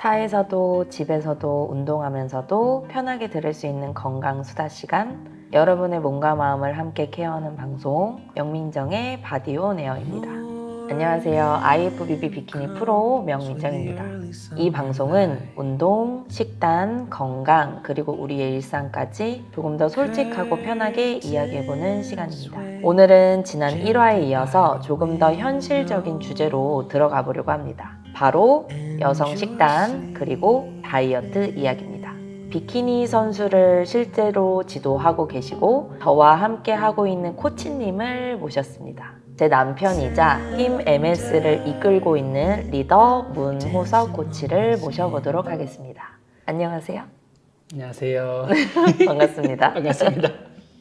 차에서도 집에서도 운동하면서도 편하게 들을 수 있는 건강 수다 시간, 여러분의 몸과 마음을 함께 케어하는 방송 명민정의 바디 온 에어입니다. 안녕하세요. IFBB 비키니 프로 명민정입니다. 이 방송은 운동, 식단, 건강, 그리고 우리의 일상까지 조금 더 솔직하고 편하게 이야기해보는 시간입니다. 오늘은 지난 1화에 이어서 조금 더 현실적인 주제로 들어가 보려고 합니다. 바로 여성 식단 그리고 다이어트 이야기입니다. 비키니 선수를 실제로 지도하고 계시고 저와 함께 하고 있는 코치님을 모셨습니다. 제 남편이자 팀 MS를 이끌고 있는 리더 문호석 코치를 모셔보도록 하겠습니다. 안녕하세요. 안녕하세요. 반갑습니다. 반갑습니다.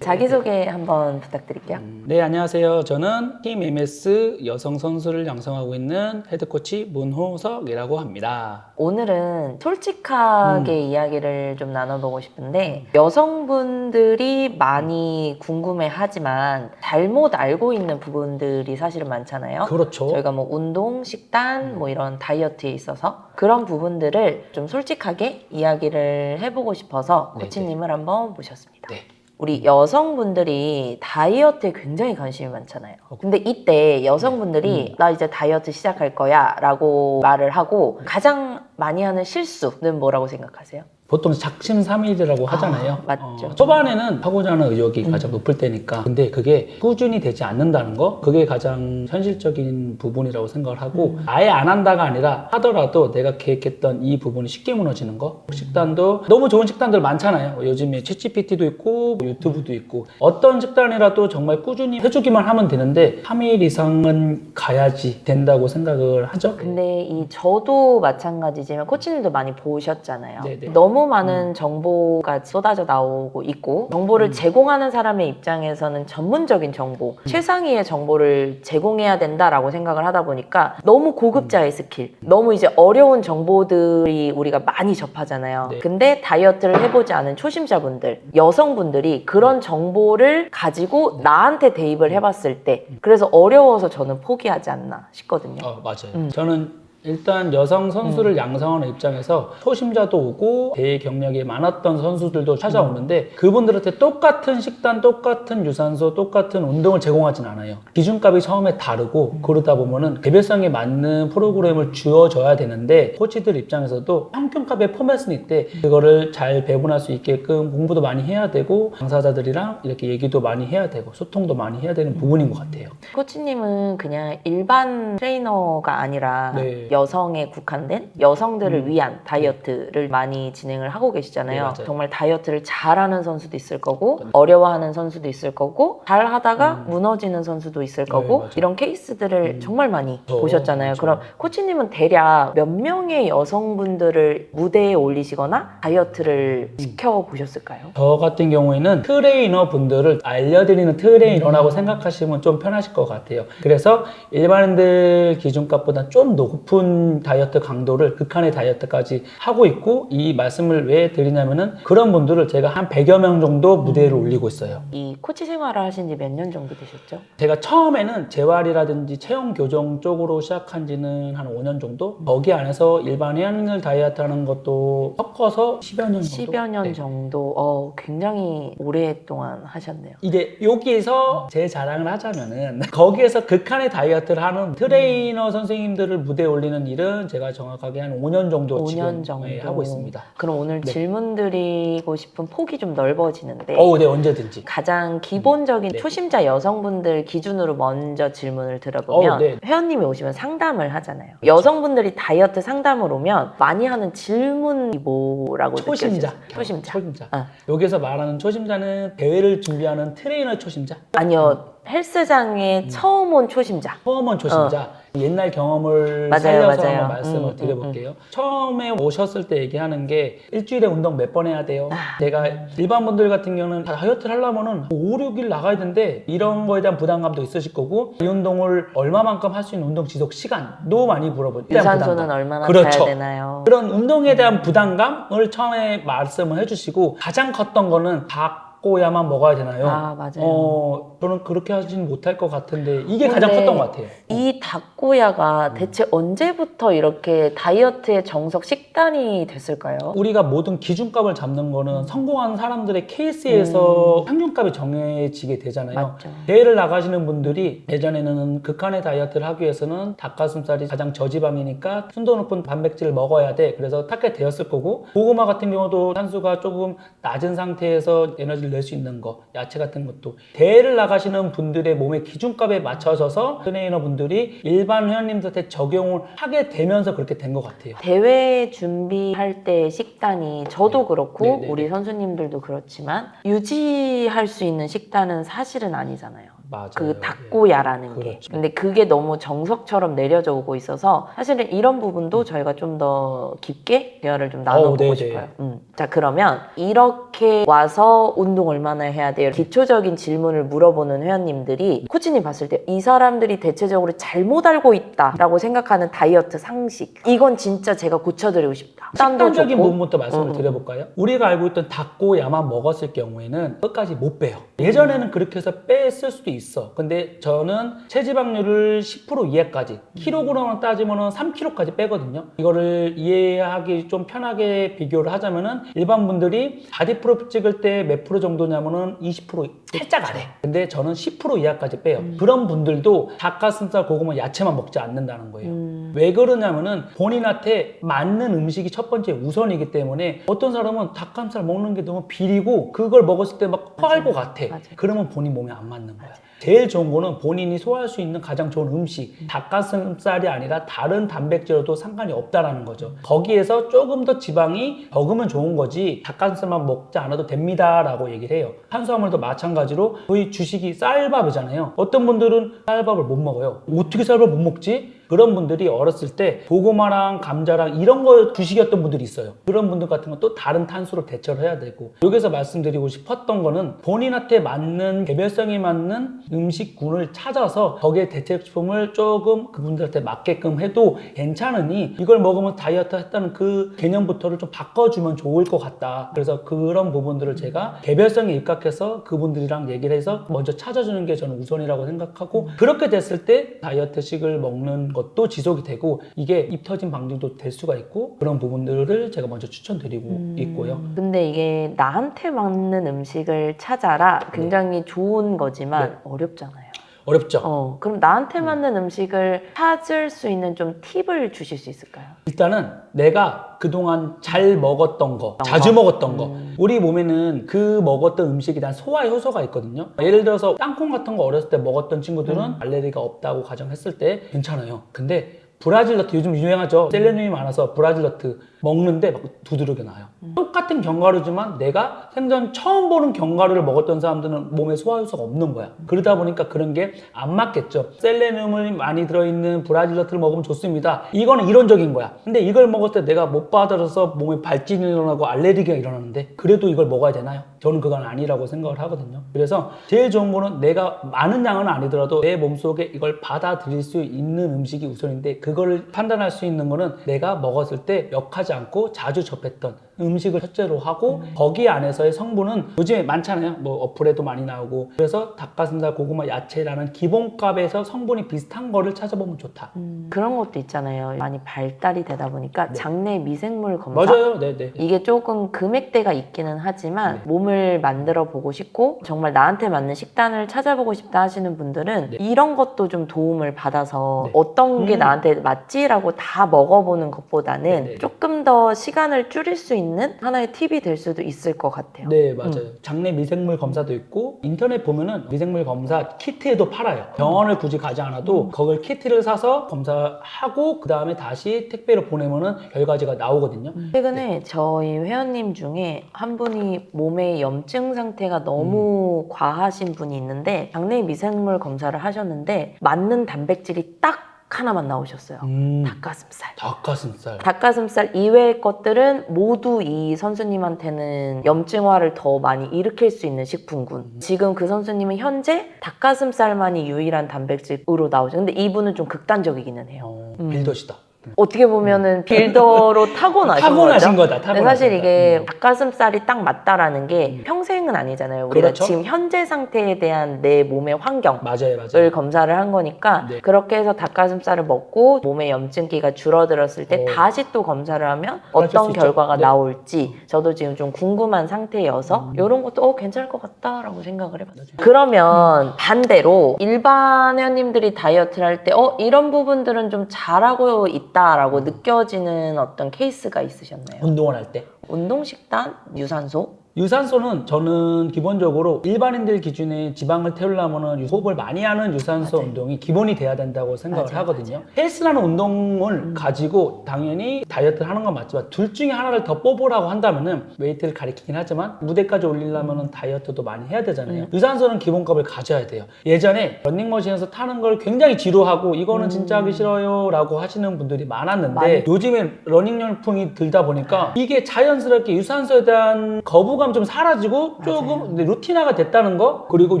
자기소개 한번 부탁드릴게요. 네, 안녕하세요. 저는 팀 MS 여성 선수를 양성하고 있는 헤드코치 문호석이라고 합니다. 오늘은 솔직하게 이야기를 좀 나눠보고 싶은데 여성분들이 많이 궁금해하지만 잘못 알고 있는 부분들이 사실은 많잖아요. 그렇죠. 저희가 뭐 운동, 식단, 뭐 이런 다이어트에 있어서 그런 부분들을 좀 솔직하게 이야기를 해보고 싶어서 코치님을 한번 모셨습니다. 네. 우리 여성분들이 다이어트에 굉장히 관심이 많잖아요. 근데 이때 여성분들이 나 이제 다이어트 시작할 거야 라고 말을 하고 가장 많이 하는 실수는 뭐라고 생각하세요? 보통 작심삼일이라고 하잖아요. 맞죠. 초반에는 하고자 하는 의욕이 가장 높을 때니까. 근데 그게 꾸준히 되지 않는다는 거, 그게 가장 현실적인 부분이라고 생각을 하고 아예 안 한다가 아니라 하더라도 내가 계획했던 이 부분이 쉽게 무너지는 거. 식단도 너무 좋은 식단들 많잖아요. 요즘에 챗GPT도 있고 유튜브도 있고 어떤 식단이라도 정말 꾸준히 해주기만 하면 되는데 3일 이상은 가야지 된다고 생각을 하죠. 근데 저도 마찬가지지만 코치님도 많이 보셨잖아요. 네네. 너무 많은 정보가 쏟아져 나오고 있고 정보를 제공하는 사람의 입장에서는 전문적인 정보, 최상위의 정보를 제공해야 된다라고 생각을 하다 보니까 너무 고급자의 스킬, 너무 이제 어려운 정보들이 우리가 많이 접하잖아요. 네. 근데 다이어트를 해보지 않은 초심자분들, 여성분들이 그런 정보를 가지고 나한테 대입을 해봤을 때 그래서 어려워서 저는 포기하지 않나 싶거든요. 맞아요. 저는 일단 여성 선수를 양성하는 입장에서 초심자도 오고 대회 경력이 많았던 선수들도 찾아오는데 그분들한테 똑같은 식단, 똑같은 유산소, 똑같은 운동을 제공하진 않아요. 기준값이 처음에 다르고 그러다 보면은 개별성에 맞는 프로그램을 주어져야 되는데 코치들 입장에서도 평균값의 포맷은 있대. 그거를 잘 배분할 수 있게끔 공부도 많이 해야 되고 당사자들이랑 이렇게 얘기도 많이 해야 되고 소통도 많이 해야 되는 부분인 것 같아요. 코치님은 그냥 일반 트레이너가 아니라 네. 여성에 국한된 여성들을 위한 다이어트를 많이 진행을 하고 계시잖아요. 네, 맞아요. 정말 다이어트를 잘하는 선수도 있을 거고 어려워하는 선수도 있을 거고 잘하다가 무너지는 선수도 있을 거고 맞아요. 이런 케이스들을 정말 많이 그렇죠. 보셨잖아요. 맞죠. 그럼 코치님은 대략 몇 명의 여성분들을 무대에 올리시거나 다이어트를 시켜보셨을까요? 저 같은 경우에는 트레이너 분들을 알려드리는 트레이너라고 생각하시면 좀 편하실 것 같아요. 그래서 일반인들 기준값보다 좀 높은 다이어트 강도를 극한의 다이어트까지 하고 있고 이 말씀을 왜 드리냐면은 그런 분들을 제가 한 100여 명 정도 무대에 올리고 있어요. 이 코치 생활을 하신 지 몇 년 정도 되셨죠? 제가 처음에는 재활이라든지 체형 교정 쪽으로 시작한 지는 한 5년 정도? 거기 안에서 일반인을 다이어트 하는 것도 섞어서 10여 년 정도? 10여 년 네. 정도 굉장히 오랫동안 하셨네요. 이제 여기에서 제 자랑을 하자면은 거기에서 극한의 다이어트를 하는 트레이너 선생님들을 무대에 올리는 일은 제가 정확하게 한 5년 정도 5년 지금 정도 하고 있습니다. 그럼 오늘 네. 질문 드리고 싶은 폭이 좀 넓어지는데 네, 언제든지. 가장 기본적인 네. 초심자 여성분들 기준으로 먼저 질문을 들어보면 네. 회원님이 오시면 상담을 하잖아요. 여성분들이 다이어트 상담을 오면 많이 하는 질문이 뭐라고 초심자. 느껴지세요? 초심자. 아. 여기서 말하는 초심자는 대회를 준비하는 트레이너 초심자. 아니요. 헬스장에 처음 온 초심자. 처음 온 초심자. 옛날 경험을 맞아요, 살려서 맞아요. 한번 말씀을 드려볼게요. 처음에 오셨을 때 얘기하는 게 일주일에 운동 몇 번 해야 돼요. 내가 일반 분들 같은 경우는 다이어트를 하려면은 5, 6일 나가야 되는데 이런 거에 대한 부담감도 있으실 거고 이 운동을 얼마만큼 할 수 있는 운동 지속 시간도 많이 물어보죠. 유산소는 얼마나 그렇죠. 돼야 되나요? 그런 운동에 대한 부담감을 처음에 말씀을 해주시고 가장 컸던 거는 각 닭고야만 먹어야 되나요? 아, 맞아요. 저는 그렇게 하진 못할 것 같은데 이게 근데 가장 컸던 것 같아요. 이 닭고야가 대체 언제부터 이렇게 다이어트의 정석 식단이 됐을까요? 우리가 모든 기준값을 잡는 거는 성공한 사람들의 케이스에서 평균값이 정해지게 되잖아요. 맞죠. 대회를 나가시는 분들이 예전에는 극한의 다이어트를 하기 위해서는 닭가슴살이 가장 저지방이니까 순도 높은 단백질을 먹어야 돼. 그래서 찾게 되었을 거고, 고구마 같은 경우도 탄수가 조금 낮은 상태에서 에너지를 낼 수 있는 거, 야채 같은 것도 대회를 나가시는 분들의 몸의 기준값에 맞춰져서 트레이너 분들이 일반 회원님들한테 적용을 하게 되면서 그렇게 된 것 같아요. 대회 준비할 때 식단이 저도 그렇고 네, 네, 우리 네. 선수님들도 그렇지만 유지할 수 있는 식단은 사실은 아니잖아요. 맞아요. 그 닭고야라는 게. 그렇죠. 근데 그게 너무 정석처럼 내려져 오고 있어서 사실은 이런 부분도 저희가 좀 더 깊게 대화를 좀 나눠보고 네네. 싶어요. 자, 그러면 이렇게 와서 운동 얼마나 해야 돼요? 기초적인 질문을 물어보는 회원님들이 코치님 봤을 때 이 사람들이 대체적으로 잘못 알고 있다라고 생각하는 다이어트 상식, 이건 진짜 제가 고쳐드리고 싶다. 식단적인 좋고. 부분부터 말씀을 드려볼까요? 우리가 알고 있던 닭고야만 먹었을 경우에는 끝까지 못 빼요. 예전에는 그렇게 해서 뺐을 수도 있어. 근데 저는 체지방률을 10% 이하까지, 킬로그램으로 따지면 3kg까지 빼거든요. 이거를 이해하기 좀 편하게 비교를 하자면은 일반 분들이 바디 프로필 찍을 때 몇 프로 정도냐면은 20% 살짝 아래. 근데 저는 10% 이하까지 빼요. 그런 분들도 닭가슴살, 고구마, 야채만 먹지 않는다는 거예요. 왜 그러냐면은 본인한테 맞는 음식이 첫 번째 우선이기 때문에 어떤 사람은 닭가슴살 먹는 게 너무 비리고 그걸 먹었을 때 막 토할 것 같아. 맞아요. 그러면 본인 몸에 안 맞는 거야. 제일 좋은 거는 본인이 소화할 수 있는 가장 좋은 음식, 닭가슴살이 아니라 다른 단백질로도 상관이 없다라는 거죠. 거기에서 조금 더 지방이 적으면 좋은 거지 닭가슴살만 먹지 않아도 됩니다라고 얘기를 해요. 탄수화물도 마찬가지로 저희 주식이 쌀밥이잖아요. 어떤 분들은 쌀밥을 못 먹어요. 어떻게 쌀밥 못 먹지? 그런 분들이 어렸을 때 고구마랑 감자랑 이런 거 주식이었던 분들이 있어요. 그런 분들 같은 건 또 다른 탄수로 대처를 해야 되고, 여기서 말씀드리고 싶었던 거는 본인한테 맞는 개별성이 맞는 음식군을 찾아서 거기에 대체식품을 조금 그분들한테 맞게끔 해도 괜찮으니 이걸 먹으면 다이어트 했다는 그 개념부터를 좀 바꿔주면 좋을 것 같다. 그래서 그런 부분들을 제가 개별성에 입각해서 그분들이랑 얘기를 해서 먼저 찾아주는 게 저는 우선이라고 생각하고, 그렇게 됐을 때 다이어트식을 먹는 것도 지속이 되고 이게 입 터진 방지도 될 수가 있고, 그런 부분들을 제가 먼저 추천드리고 있고요. 근데 이게 나한테 맞는 음식을 찾아라 굉장히 좋은 거지만 어렵잖아요. 어렵죠? 그럼 나한테 맞는 음식을 찾을 수 있는 좀 팁을 주실 수 있을까요? 일단은 내가 그동안 잘 먹었던 거, 자주 먹었던 거, 우리 몸에는 그 먹었던 음식에 대한 소화 효소가 있거든요. 예를 들어서 땅콩 같은 거 어렸을 때 먹었던 친구들은 알레르기가 없다고 가정했을 때 괜찮아요. 근데 브라질 너트 요즘 유행하죠. 셀레늄이 많아서 브라질 너트 먹는데 막 두드러져 나요. 똑같은 견과류지만 내가 생전 처음 보는 견과류를 먹었던 사람들은 몸에 소화효소가 없는 거야. 그러다 보니까 그런 게 안 맞겠죠. 셀레늄이 많이 들어있는 브라질 너트를 먹으면 좋습니다. 이거는 이론적인 거야. 근데 이걸 먹을 때 내가 못 받아서 몸에 발진이 일어나고 알레르기가 일어나는데 그래도 이걸 먹어야 되나요? 저는 그건 아니라고 생각을 하거든요. 그래서 제일 좋은 거는 내가 많은 양은 아니더라도 내 몸속에 이걸 받아들일 수 있는 음식이 우선인데, 그걸 판단할 수 있는 거는 내가 먹었을 때 역하지 않고 자주 접했던 음식을 첫째로 하고, 거기 안에서의 성분은 요즘에 많잖아요. 뭐 어플에도 많이 나오고. 그래서 닭가슴살, 고구마, 야채라는 기본값에서 성분이 비슷한 거를 찾아보면 좋다. 그런 것도 있잖아요. 많이 발달이 되다 보니까 장내 미생물 검사, 맞아요. 네네. 이게 조금 금액대가 있기는 하지만 몸을 만들어 보고 싶고 정말 나한테 맞는 식단을 찾아보고 싶다 하시는 분들은 이런 것도 좀 도움을 받아서 어떤 게 나한테 맞지라고 다 먹어보는 것보다는 조금 더 시간을 줄일 수 있는 하나의 팁이 될 수도 있을 것 같아요. 네, 맞아요. 장내 미생물 검사도 있고, 인터넷 보면은 미생물 검사 키트에도 팔아요. 병원을 굳이 가지 않아도 그걸 키트를 사서 검사하고 그 다음에 다시 택배로 보내면은 결과지가 나오거든요. 최근에 저희 회원님 중에 한 분이 몸의 염증 상태가 너무 과하신 분이 있는데 장내 미생물 검사를 하셨는데 맞는 단백질이 딱 하나만 나오셨어요. 닭가슴살. 닭가슴살 이외의 것들은 모두 이 선수님한테는 염증화를 더 많이 일으킬 수 있는 식품군. 지금 그 선수님은 현재 닭가슴살만이 유일한 단백질으로 나오죠. 근데 이분은 좀 극단적이기는 해요. 빌더시다. 어떻게 보면은 빌더로 타고나신 타고나신 거죠. 거다. 근데 사실 이게 닭가슴살이 딱 맞다라는 게 평생은 아니잖아요. 우리가 그렇죠. 지금 현재 상태에 대한 내 몸의 환경을 맞아요. 검사를 한 거니까 네. 그렇게 해서 닭가슴살을 먹고 몸의 염증기가 줄어들었을 때 다시 또 검사를 하면 그럴 수 어떤 있죠. 결과가 네. 나올지 저도 지금 좀 궁금한 상태여서 이런 것도 괜찮을 것 같다라고 생각을 해봤어요. 그러면 반대로 일반 회원님들이 다이어트를 할 때 이런 부분들은 좀 잘하고 있다라고 느껴지는 어떤 케이스가 있으셨나요? 운동을 할 때. 운동 식단, 유산소? 유산소는 저는 기본적으로 일반인들 기준에 지방을 태우려면 호흡을 많이 하는 유산소 맞아요. 운동이 기본이 돼야 된다고 생각을 맞아요, 하거든요. 헬스라는 운동을 가지고 당연히 다이어트를 하는 건 맞지만 둘 중에 하나를 더 뽑으라고 한다면은 웨이트를 가리키긴 하지만 무대까지 올리려면 다이어트도 많이 해야 되잖아요. 유산소는 기본값을 가져야 돼요. 예전에 런닝머신에서 타는 걸 굉장히 지루하고 이거는 진짜 하기 싫어요 라고 하시는 분들이 많았는데 요즘에 러닝 열풍이 들다 보니까 이게 자연스럽게 유산소에 대한 거부감 좀 사라지고 조금 루틴화가 됐다는 거. 그리고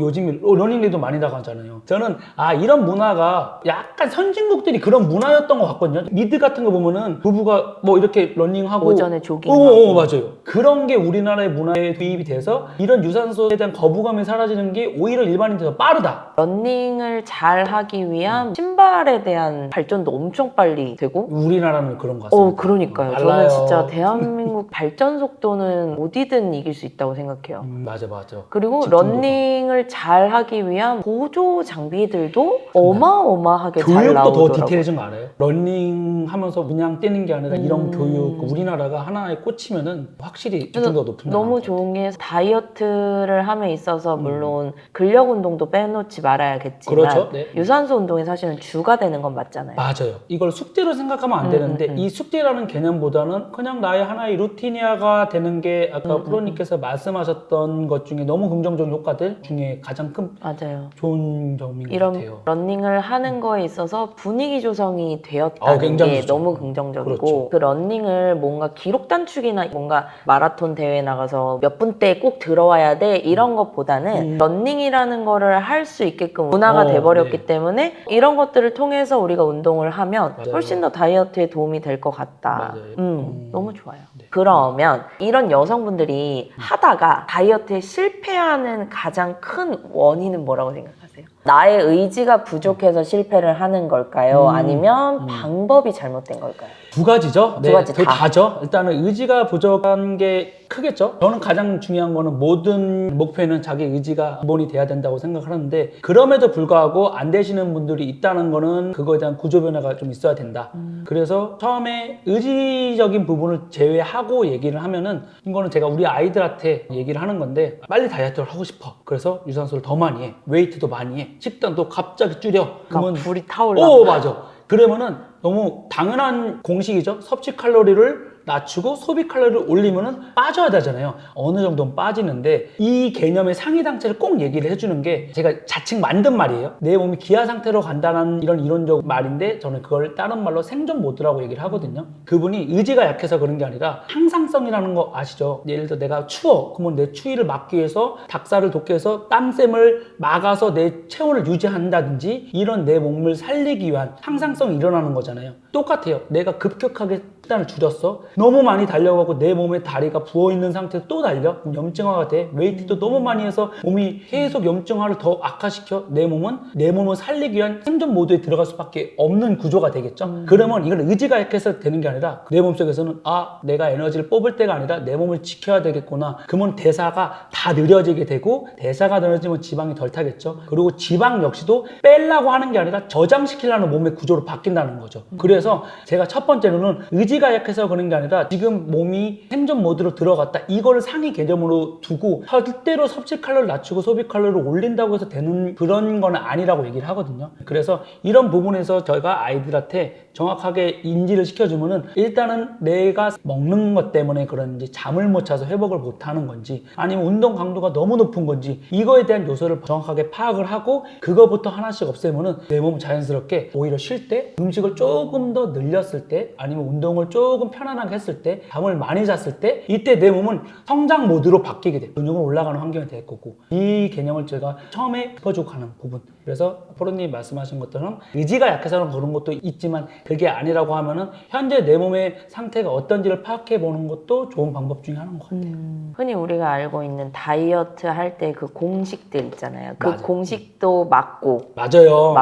요즘 러닝리도 많이 나가잖아요. 저는 이런 문화가 약간 선진국들이 그런 문화였던 것 같거든요. 미드 같은 거 보면은 부부가 뭐 이렇게 러닝하고 오전에 조깅하고 맞아요. 그런 게 우리나라의 문화에 도입이 돼서 이런 유산소에 대한 거부감이 사라지는 게 오히려 일반인들이 더 빠르다. 러닝을 잘 하기 위한 신발에 대한 발전도 엄청 빨리 되고 우리나라는 그런 것 같습니다. 그러니까요. 빨라요. 저는 진짜 대한민국 발전 속도는 어디든 이길 수 있다고 생각해요. 맞아. 그리고 집중도가. 러닝을 잘 하기 위한 보조 장비들도 어마어마하게 잘 교육도 나오더라고요. 더 디테일해진 거 알아요? 러닝 하면서 그냥 뛰는 게 아니라 이런 교육, 우리나라가 하나에 꽂히면은 확실히 집중도가 높은 나라. 너무 좋은 게 다이어트를 함에 있어서 물론 근력 운동도 빼놓지 말아야겠지만 그렇죠. 네. 유산소 운동이 사실은 주가 되는 건 맞잖아요. 맞아요. 이걸 숙제로 생각하면 안 되는데 이 숙제라는 개념보다는 그냥 나의 하나의 루틴화가 되는 게 아까 프로님께서 말씀하셨던 것 중에 너무 긍정적인 효과들 중에 가장 큰 맞아요. 좋은 점인 것 이런 같아요. 러닝을 하는 거에 있어서 분위기 조성이 되었다는 굉장히 게 좋죠. 너무 긍정적이고 그렇죠. 그 러닝을 뭔가 기록 단축이나 뭔가 마라톤 대회 나가서 몇 분대에 꼭 들어와야 돼 이런 것보다는 러닝이라는 거를 할 수 있게끔 문화가 돼버렸기 네. 때문에 이런 것들을 통해서 우리가 운동을 하면 맞아요. 훨씬 더 다이어트에 도움이 될 것 같다. 맞아요. 너무 좋아요. 그러면 이런 여성분들이 하다가 다이어트에 실패하는 가장 큰 원인은 뭐라고 생각하세요? 나의 의지가 부족해서 실패를 하는 걸까요? 아니면 방법이 잘못된 걸까요? 두 가지죠. 두 가지 다. 다죠. 일단은 의지가 부족한 게 크겠죠. 저는 가장 중요한 거는 모든 목표에는 자기 의지가 기본이 돼야 된다고 생각하는데 그럼에도 불구하고 안 되시는 분들이 있다는 거는 그거에 대한 구조 변화가 좀 있어야 된다. 그래서 처음에 의지적인 부분을 제외하고 얘기를 하면은 이거는 제가 우리 아이들한테 얘기를 하는 건데 빨리 다이어트를 하고 싶어. 그래서 유산소를 더 많이 해. 웨이트도 많이 해. 식단도 갑자기 줄여. 막 불이 타올라. 맞아. 그러면은 너무 당연한 공식이죠. 섭취 칼로리를 낮추고 소비 칼로리를 올리면은 빠져야 되잖아요. 어느 정도는 빠지는데 이 개념의 상위 단체를 꼭 얘기를 해주는 게 제가 자칭 만든 말이에요. 내 몸이 기아 상태로 간다는 이런 이론적 말인데 저는 그걸 다른 말로 생존 모드라고 얘기를 하거든요. 그분이 의지가 약해서 그런 게 아니라 항상성이라는 거 아시죠? 예를 들어 내가 추워. 그러면 내 추위를 막기 위해서 닭살을 돋게 해서 땀샘을 막아서 내 체온을 유지한다든지 이런 내 몸을 살리기 위한 항상성이 일어나는 거잖아요. 똑같아요. 내가 급격하게 식단을 줄였어. 너무 많이 달려가고 내 몸에 다리가 부어있는 상태에서 또 달려. 그럼 염증화가 돼. 웨이트도 너무 많이 해서 몸이 계속 염증화를 더 악화시켜. 내 몸을 살리기 위한 생존 모드에 들어갈 수밖에 없는 구조가 되겠죠. 그러면 이건 의지가 약해서 되는 게 아니라 내 몸속에서는 내가 에너지를 뽑을 때가 아니라 내 몸을 지켜야 되겠구나. 그러면 대사가 다 느려지게 되고 대사가 느려지면 지방이 덜 타겠죠. 그리고 지방 역시도 빼려고 하는 게 아니라 저장시키려는 몸의 구조로 바뀐다는 거죠. 그래서 제가 첫 번째로는 의지가 약해서 그런 게 아니라 지금 몸이 생존 모드로 들어갔다. 이거를 상위 개념으로 두고 절대로 섭취 칼로리를 낮추고 소비 칼로리를 올린다고 해서 되는 그런 건 아니라고 얘기를 하거든요. 그래서 이런 부분에서 저희가 아이들한테 정확하게 인지를 시켜주면은 일단은 내가 먹는 것 때문에 그런지 잠을 못 자서 회복을 못 하는 건지 아니면 운동 강도가 너무 높은 건지 이거에 대한 요소를 정확하게 파악을 하고 그거부터 하나씩 없애면은 내 몸은 자연스럽게 오히려 쉴 때 음식을 조금 더 늘렸을 때 아니면 운동을 운동을 조금 편안하게 했을 때, 잠을 많이 잤을 때 이때 내 몸은 성장 모드로 바뀌게 돼. 근육은 올라가는 환경이 될 거고, 이 개념을 제가 처음에 짚어주고 가는 부분. 그래서 프로님 말씀하신 것처럼 의지가 약해서는 그런 것도 있지만 그게 아니라고 하면은 현재 내 몸의 상태가 어떤지를 파악해 보는 것도 좋은 방법 중에 하나인 것 같아요. 흔히 우리가 알고 있는 다이어트 할 때 그 공식들 있잖아요. 그 맞아요. 공식도 맞고 맞아요.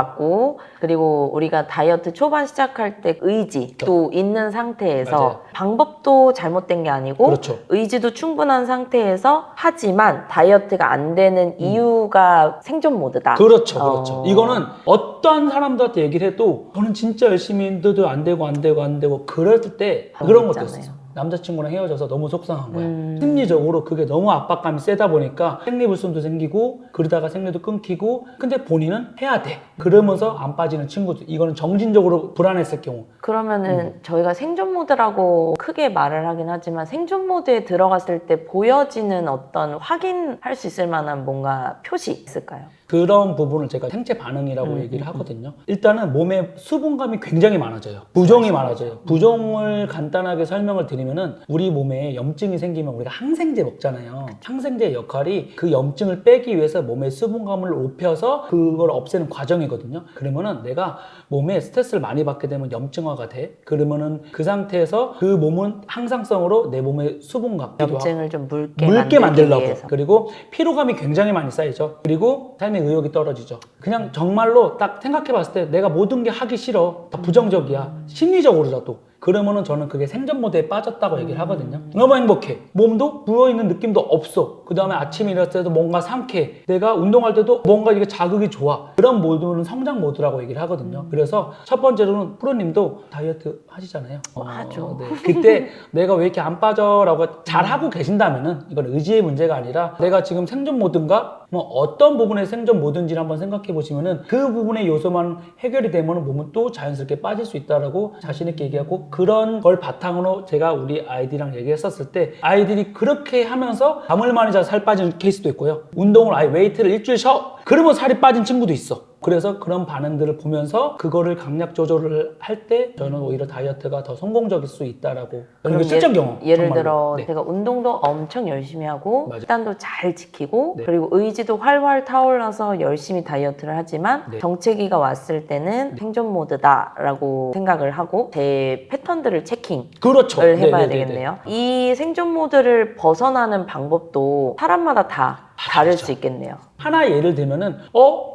그리고 우리가 다이어트 초반 시작할 때 의지도 있는 상태에서 맞아요. 방법도 잘못된 게 아니고 그렇죠. 의지도 충분한 상태에서 하지만 다이어트가 안 되는 이유가 생존 모드다. 그렇죠. 이거는 어떠한 사람들한테 얘기를 해도 저는 진짜 열심히 했는데도 안 되고 그럴 때 그런 것도 있잖아요. 있었어. 남자친구랑 헤어져서 너무 속상한 거야. 심리적으로 그게 너무 압박감이 세다 보니까 생리불순도 생기고 그러다가 생리도 끊기고 근데 본인은 해야 돼. 그러면서 안 빠지는 친구들. 이거는 정신적으로 불안했을 경우. 그러면은 저희가 생존 모드라고 크게 말을 하긴 하지만 생존 모드에 들어갔을 때 보여지는 어떤 확인할 수 있을 만한 뭔가 표시 있을까요? 그런 부분을 제가 생체 반응이라고 얘기를 하거든요. 일단은 몸에 수분감이 굉장히 많아져요. 부종이 많아져요. 부종을 간단하게 설명을 드리면은 우리 몸에 염증이 생기면 우리가 항생제 먹잖아요. 항생제의 역할이 그 염증을 빼기 위해서 몸에 수분감을 높여서 그걸 없애는 과정이거든요. 그러면은 내가 몸에 스트레스를 많이 받게 되면 염증화가 돼. 그러면은 그 상태에서 그 몸은 항상성으로 내 몸의 수분감, 염증을 좀 묽게 묽게 만들기 만들려고. 위해서. 그리고 피로감이 굉장히 많이 쌓이죠. 그리고 삶의 의욕이 떨어지죠. 그냥 정말로 딱 생각해봤을 때 내가 모든 게 하기 싫어. 다 부정적이야. 심리적으로라도. 그러면은 저는 그게 생존 모드에 빠졌다고 얘기를 하거든요. 너무 행복해. 몸도 부어있는 느낌도 없어. 그 다음에 아침에 일어났을 때도 뭔가 상쾌해. 내가 운동할 때도 뭔가 이게 자극이 좋아. 그런 모드는 성장 모드라고 얘기를 하거든요. 그래서 첫 번째로는 프로님도 다이어트 하시잖아요. 하죠. 네. 그때 내가 왜 이렇게 안 빠져라고 잘 하고 계신다면은 이건 의지의 문제가 아니라 내가 지금 생존 모드인가? 뭐 어떤 부분의 생존 모드인지를 한번 생각해 보시면은 그 부분의 요소만 해결이 되면 몸은 또 자연스럽게 빠질 수 있다라고 자신 있게 얘기하고 그런 걸 바탕으로 제가 우리 아이들이랑 얘기했었을 때 아이들이 그렇게 하면서 잠을 많이 자서 살 빠지는 케이스도 있고요. 운동을 아예 웨이트를 일주일 쉬어. 그러면 살이 빠진 친구도 있어. 그래서 그런 반응들을 보면서 그거를 강약 조절을 할 때 저는 오히려 다이어트가 더 성공적일 수 있다라고. 그럼 이거 실전 경험. 예를 정말로. 들어 네. 제가 운동도 엄청 열심히 하고 맞아요. 식단도 잘 지키고 네. 그리고 의지도 활활 타올라서 열심히 다이어트를 하지만 네. 정체기가 왔을 때는 생존 모드다라고 생각을 하고 제 패턴들을 체킹을 그렇죠. 해봐야 네네네네. 되겠네요. 이 생존 모드를 벗어나는 방법도 사람마다 다 다를 다르죠. 수 있겠네요. 하나 예를 들면은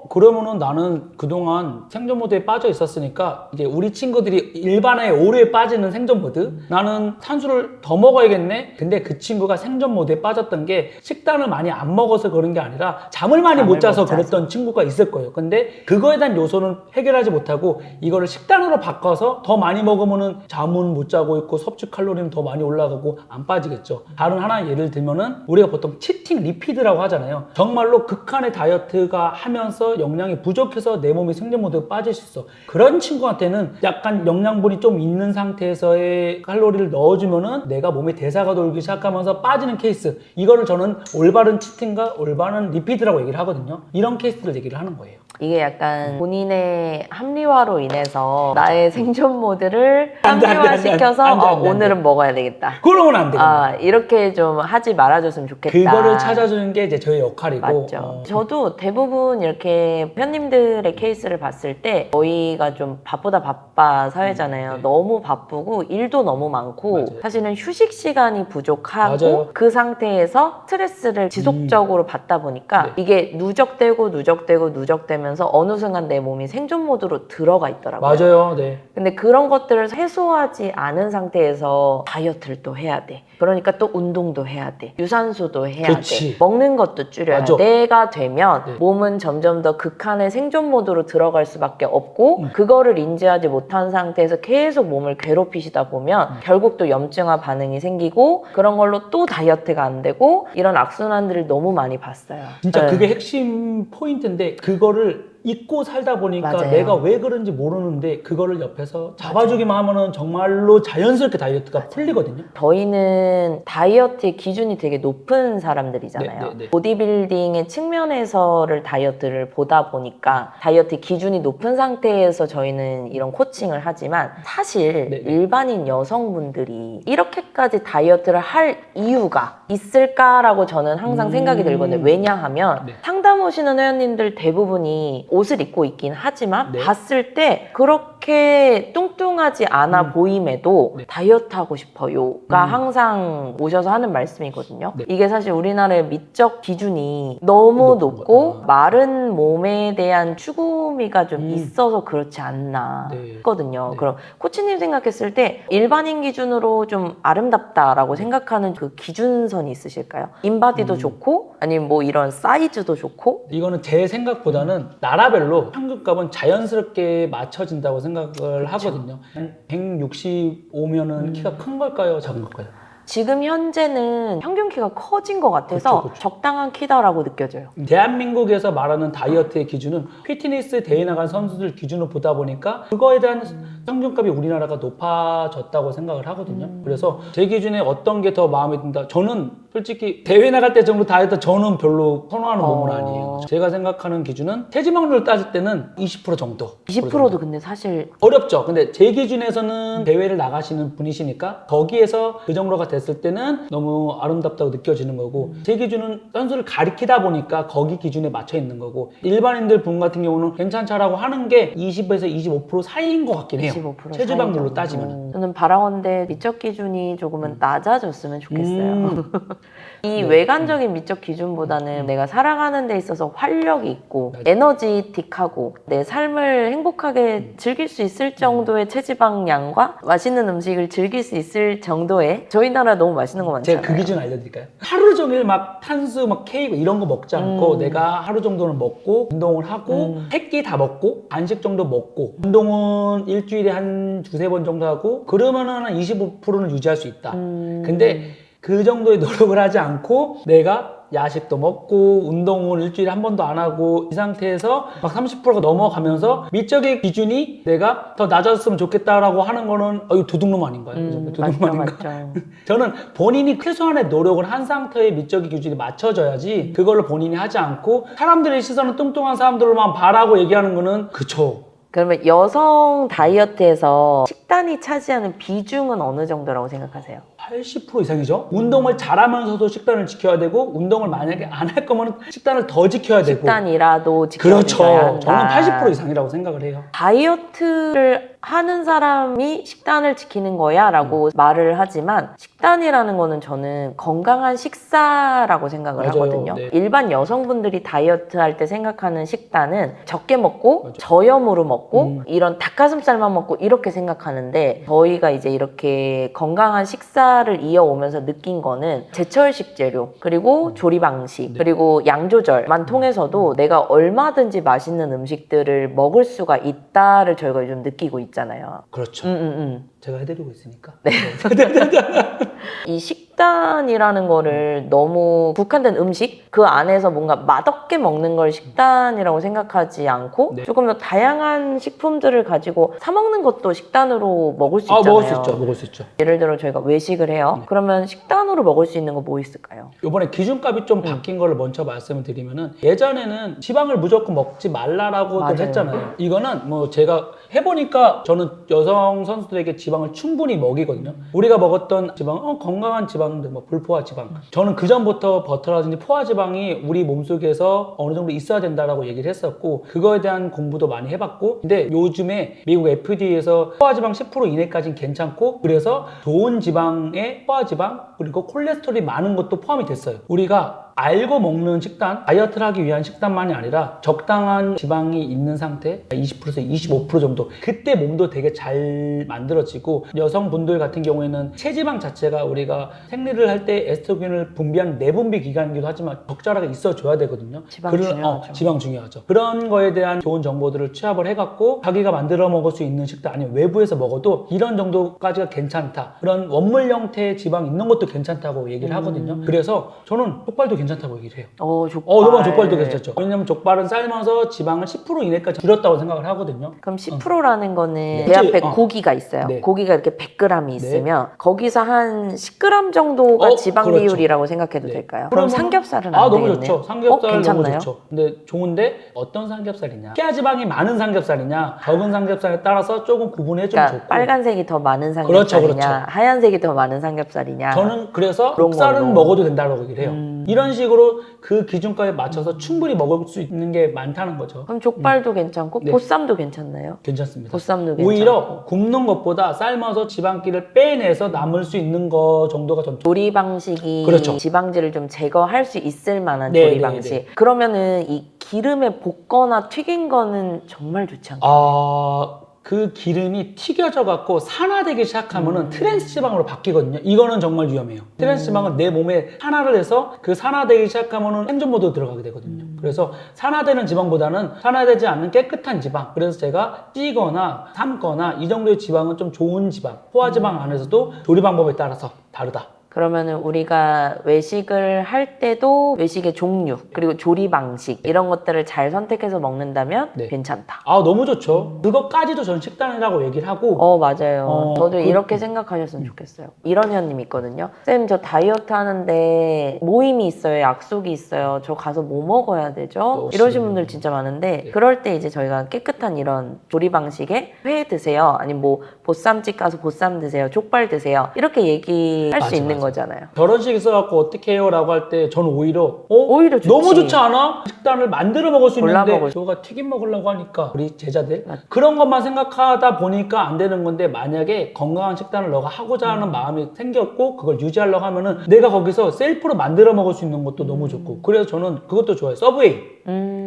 그러면은 나는 그동안 생존 모드에 빠져 있었으니까 이제 우리 친구들이 일반화의 오류에 빠지는 생존 모드 나는 탄수를 더 먹어야겠네. 근데 그 친구가 생존 모드에 빠졌던 게 식단을 많이 안 먹어서 그런 게 아니라 잠을 많이 못 자서 그랬던 친구가 있을 거예요. 근데 그거에 대한 요소는 해결하지 못하고 이거를 식단으로 바꿔서 더 많이 먹으면은 잠은 못 자고 있고 섭취 칼로리는 더 많이 올라가고 안 빠지겠죠. 다른 하나 예를 들면은 우리가 보통 치팅 리피드라고 하잖아요. 정말로 극한의 다이어트가 하면서 영양이 부족해서 내 몸이 생존 모드에 빠질 수 있어. 그런 친구한테는 약간 영양분이 좀 있는 상태에서의 칼로리를 넣어주면은 내가 몸에 대사가 돌기 시작하면서 빠지는 케이스. 이거를 저는 올바른 치팅과 올바른 리피드라고 얘기를 하거든요. 이런 케이스를 얘기를 하는 거예요. 이게 약간 본인의 합리화로 인해서 나의 생존 모드를 안 돼, 합리화시켜서 안 돼, 안 돼. 오늘은 먹어야 되겠다. 그러면 안 되거든요. 이렇게 좀 하지 말아줬으면 좋겠다. 그거를 찾아주는 게 이제 저의 역할이고. 맞죠. 저도 대부분 이렇게 편님들의 케이스를 봤을 때 저희가 좀 바쁘다 바빠 사회잖아요. 네. 너무 바쁘고 일도 너무 많고 맞아요. 사실은 휴식 시간이 부족하고 맞아요. 그 상태에서 스트레스를 지속적으로 받다 보니까 네. 이게 누적되면서 어느 순간 내 몸이 생존 모드로 들어가 있더라고요. 맞아요. 네. 근데 그런 것들을 해소하지 않은 상태에서 다이어트를 또 해야 돼. 그러니까 또 운동도 해야 돼. 유산소도 해야 그치. 돼. 먹는 것도 줄여야 맞아. 돼. 내가 되면 네. 몸은 점점 더 극한의 생존 모드로 들어갈 수밖에 없고 그거를 인지하지 못한 상태에서 계속 몸을 괴롭히시다 보면 결국 또 염증화 반응이 생기고 그런 걸로 또 다이어트가 안 되고 이런 악순환들을 너무 많이 봤어요. 진짜 네. 그게 핵심 포인트인데 그거를 잊고 살다 보니까 맞아요. 내가 왜 그런지 모르는데 그거를 옆에서 잡아주기만 하면은 정말로 자연스럽게 다이어트가 풀리거든요. 저희는 다이어트의 기준이 되게 높은 사람들이잖아요. 네. 보디빌딩의 측면에서를 다이어트를 보다 보니까 다이어트 기준이 높은 상태에서 저희는 이런 코칭을 하지만 사실 네. 일반인 여성분들이 이렇게까지 다이어트를 할 이유가 있을까라고 저는 항상 생각이 들거든요. 왜냐하면 네. 상담 오시는 회원님들 대부분이 옷을 입고 있긴 하지만 네. 봤을 때 그렇게 뚱뚱하지 않아 보임에도 네. 다이어트 하고 싶어요가 항상 오셔서 하는 말씀이거든요. 네. 이게 사실 우리나라의 미적 기준이 너무 높고 마른 몸에 대한 추구미가 좀 있어서 그렇지 않나 네. 했거든요. 네. 그럼 코치님 생각했을 때 일반인 기준으로 좀 아름답다라고 생각하는 그 기준선이 있으실까요? 인바디도 좋고 아니면 뭐 이런 사이즈도 좋고 이거는 제 생각보다는 나라별로 평균값은 자연스럽게 맞춰진다고 생각을 하거든요. 165면은 키가 큰 걸까요? 작은 걸까요? 지금 현재는 평균 키가 커진 것 같아서 그쵸. 적당한 키다라고 느껴져요. 대한민국에서 말하는 다이어트의 기준은 피트니스 대회 나간 선수들 기준으로 보다 보니까 그거에 대한 평균값이 우리나라가 높아졌다고 생각을 하거든요. 그래서 제 기준에 어떤 게 더 마음에 든다. 저는 솔직히 대회 나갈 때 정도 다이어트 저는 별로 선호하는 몸은 아니에요. 제가 생각하는 기준은 체지방률을 따질 때는 20% 정도. 20%도 근데 사실 어렵죠. 근데 제 기준에서는 대회를 나가시는 분이시니까 거기에서 그 정도가 됐을 때는 너무 아름답다고 느껴지는 거고 제 기준은 선수를 가리키다 보니까 거기 기준에 맞춰 있는 거고 일반인들 분 같은 경우는 괜찮다라고 하는 게 20에서 25% 사이인 것 같긴 해요. 25% 체지방률로 사이 따지면. 정도. 저는 바라건대 미적 기준이 조금은 낮아졌으면 좋겠어요. 이 외관적인 미적 기준보다는 내가 살아가는 데 있어서 활력이 있고 에너지틱하고 내 삶을 행복하게 즐길 수 있을 정도의 체지방량과 맛있는 음식을 즐길 수 있을 정도의 저희 나라 너무 맛있는 거 많잖아요. 제가 그 기준 알려드릴까요? 하루 종일 막 탄수, 막 케이크 이런 거 먹지 않고 내가 하루 정도는 먹고 운동을 하고 세 끼 다 먹고 간식 정도 먹고 운동은 일주일에 한 두세 번 정도 하고 그러면은 한 25%는 유지할 수 있다. 근데 그 정도의 노력을 하지 않고 내가 야식도 먹고 운동은 일주일에 한 번도 안 하고 이 상태에서 막 30%가 넘어가면서 미적의 기준이 내가 더 낮아졌으면 좋겠다라고 하는 거는 이거 도둑놈 아닌가요? 도둑놈 아닌가? 맞죠. 저는 본인이 최소한의 노력을 한 상태의 미적인 기준이 맞춰져야지 그거를 본인이 하지 않고 사람들의 시선은 뚱뚱한 사람들로만 바라고 얘기하는 거는 그쵸. 그러면 여성 다이어트에서 식단이 차지하는 비중은 어느 정도라고 생각하세요? 80% 이상이죠. 운동을 잘하면서도 식단을 지켜야 되고 운동을 만약에 안 할 거면 식단을 더 지켜야 되고 식단이라도 그렇죠. 지켜야 한다. 저는 80% 이상이라고 생각을 해요. 다이어트를 하는 사람이 식단을 지키는 거야 라고 말을 하지만 식단이라는 거는 저는 건강한 식사라고 생각을 맞아요. 하거든요. 네. 일반 여성분들이 다이어트 할 때 생각하는 식단은 적게 먹고 저염으로 먹고 이런 닭가슴살만 먹고 이렇게 생각하는데 저희가 이제 이렇게 건강한 식사를 이어오면서 느낀 거는 제철식 재료 그리고 조리 방식 그리고 양 조절만 통해서도 내가 얼마든지 맛있는 음식들을 먹을 수가 있다를 저희가 요즘 느끼고 있잖아요. 그렇죠. 제가 해드리고 있으니까. 네. 이 식단이라는 거를 너무 국한된 음식 그 안에서 뭔가 맛없게 먹는 걸 식단이라고 생각하지 않고 네. 조금 더 다양한 식품들을 가지고 사 먹는 것도 식단으로 먹을 수 있잖아요. 먹을 수 있죠. 예를 들어 저희가 외식을 해요. 그러면 식단으로 먹을 수 있는 거 뭐 있을까요? 이번에 기준값이 좀 바뀐 거를 먼저 말씀을 드리면은 예전에는 지방을 무조건 먹지 말라라고 맞아요. 했잖아요. 이거는 뭐 제가 해보니까 저는 여성 선수들에게 지방을 충분히 먹이거든요. 우리가 먹었던 지방, 건강한 지방들, 뭐 불포화 지방. 저는 그 전부터 버터라든지 포화 지방이 우리 몸속에서 어느 정도 있어야 된다라고 얘기를 했었고 그거에 대한 공부도 많이 해봤고 근데 요즘에 미국 FDA에서 포화 지방 10% 이내까지는 괜찮고 그래서 좋은 지방에 포화 지방 그리고 콜레스테롤이 많은 것도 포함이 됐어요. 우리가 알고 먹는 식단, 다이어트를 하기 위한 식단만이 아니라 적당한 지방이 있는 상태 20%에서 25% 정도 그때 몸도 되게 잘 만들어지고 여성분들 같은 경우에는 체지방 자체가 우리가 생리를 할 때 에스트로겐을 분비한 내분비 기관이기도 하지만 적절하게 있어줘야 되거든요. 지방 중요하죠. 지방 중요하죠. 그런 거에 대한 좋은 정보들을 취합을 해갖고 자기가 만들어 먹을 수 있는 식단 아니면 외부에서 먹어도 이런 정도까지가 괜찮다. 그런 원물 형태의 지방 있는 것도 괜찮다고 얘기를 하거든요. 그래서 저는 족발도 괜찮다고 얘기를 해요. 족발. 너무 족발도 괜찮죠. 왜냐면 족발은 삶아서 지방을 10% 이내까지 줄였다고 생각을 하거든요. 그럼 10%라는 거는 네. 제 앞에 어. 고기가 있어요. 네. 고기가 이렇게 100g이 있으면 거기서 한 10g 정도가 지방 그렇죠. 비율이라고 생각해도 네. 될까요? 그럼 그러면- 삼겹살은 안 너무 되겠네요. 좋죠. 삼겹살 너무 괜찮나요? 좋죠. 근데 좋은데 어떤 삼겹살이냐? 피하 지방이 많은 삼겹살이냐, 적은 삼겹살에 따라서 조금 구분해 주면 그러니까 좋고. 빨간색이 더 많은 그렇죠, 삼겹살이냐, 그렇죠. 하얀색이 더 많은 삼겹살이냐. 저는 그래서 그런 목살은 걸로. 먹어도 된다고 얘기를 해요. 이런 식으로 그 기준가에 맞춰서 충분히 먹을 수 있는 게 많다는 거죠. 그럼 족발도 괜찮고 네. 보쌈도 괜찮나요? 괜찮습니다. 보쌈도 괜찮고. 오히려 굽는 것보다 삶아서 지방기를 빼내서 남을 수 있는 거 정도가 좀 조리 방식이 그렇죠. 지방질을 좀 제거할 수 있을 만한 네, 조리 네, 방식. 네. 그러면은 이 기름에 볶거나 튀긴 거는 정말 좋지 않나요? 그 기름이 튀겨져 갖고 산화되기 시작하면은 트랜스 지방으로 바뀌거든요. 이거는 정말 위험해요. 트랜스 지방은 내 몸에 산화를 해서 그 산화되기 시작하면은 생존 모드로 들어가게 되거든요. 그래서 산화되는 지방보다는 산화되지 않는 깨끗한 지방. 그래서 제가 찌거나 삶거나 이 정도의 지방은 좀 좋은 지방. 포화 지방 안에서도 조리 방법에 따라서 다르다. 그러면은 우리가 외식을 할 때도 외식의 종류 그리고 조리 방식 이런 것들을 잘 선택해서 먹는다면 네. 괜찮다. 너무 좋죠. 그것까지도 전 식단이라고 얘기를 하고 맞아요. 저도 이렇게 생각하셨으면 좋겠어요. 이런 현님 있거든요. 쌤, 저 다이어트 하는데 모임이 있어요. 약속이 있어요. 저 가서 뭐 먹어야 되죠? 이러신 분들 진짜 많은데 네. 그럴 때 이제 저희가 깨끗한 이런 조리 방식에 회 드세요. 아니면 뭐 보쌈집 가서 보쌈 드세요. 족발 드세요. 이렇게 얘기할 수 맞아, 있는 맞아. 거잖아요. 결혼식 있어갖고 어떻게 해요? 라고 할 때 저는 오히려 오히려 좋지. 너무 좋지 않아? 식단을 만들어 먹을 수 골라 있는데 먹을 수- 저가 튀김 먹으려고 하니까 우리 제자들 맞아. 그런 것만 생각하다 보니까 안 되는 건데 만약에 건강한 식단을 너가 하고자 하는 마음이 생겼고 그걸 유지하려고 하면은 내가 거기서 셀프로 만들어 먹을 수 있는 것도 너무 좋고 그래서 저는 그것도 좋아해요. 서브웨이.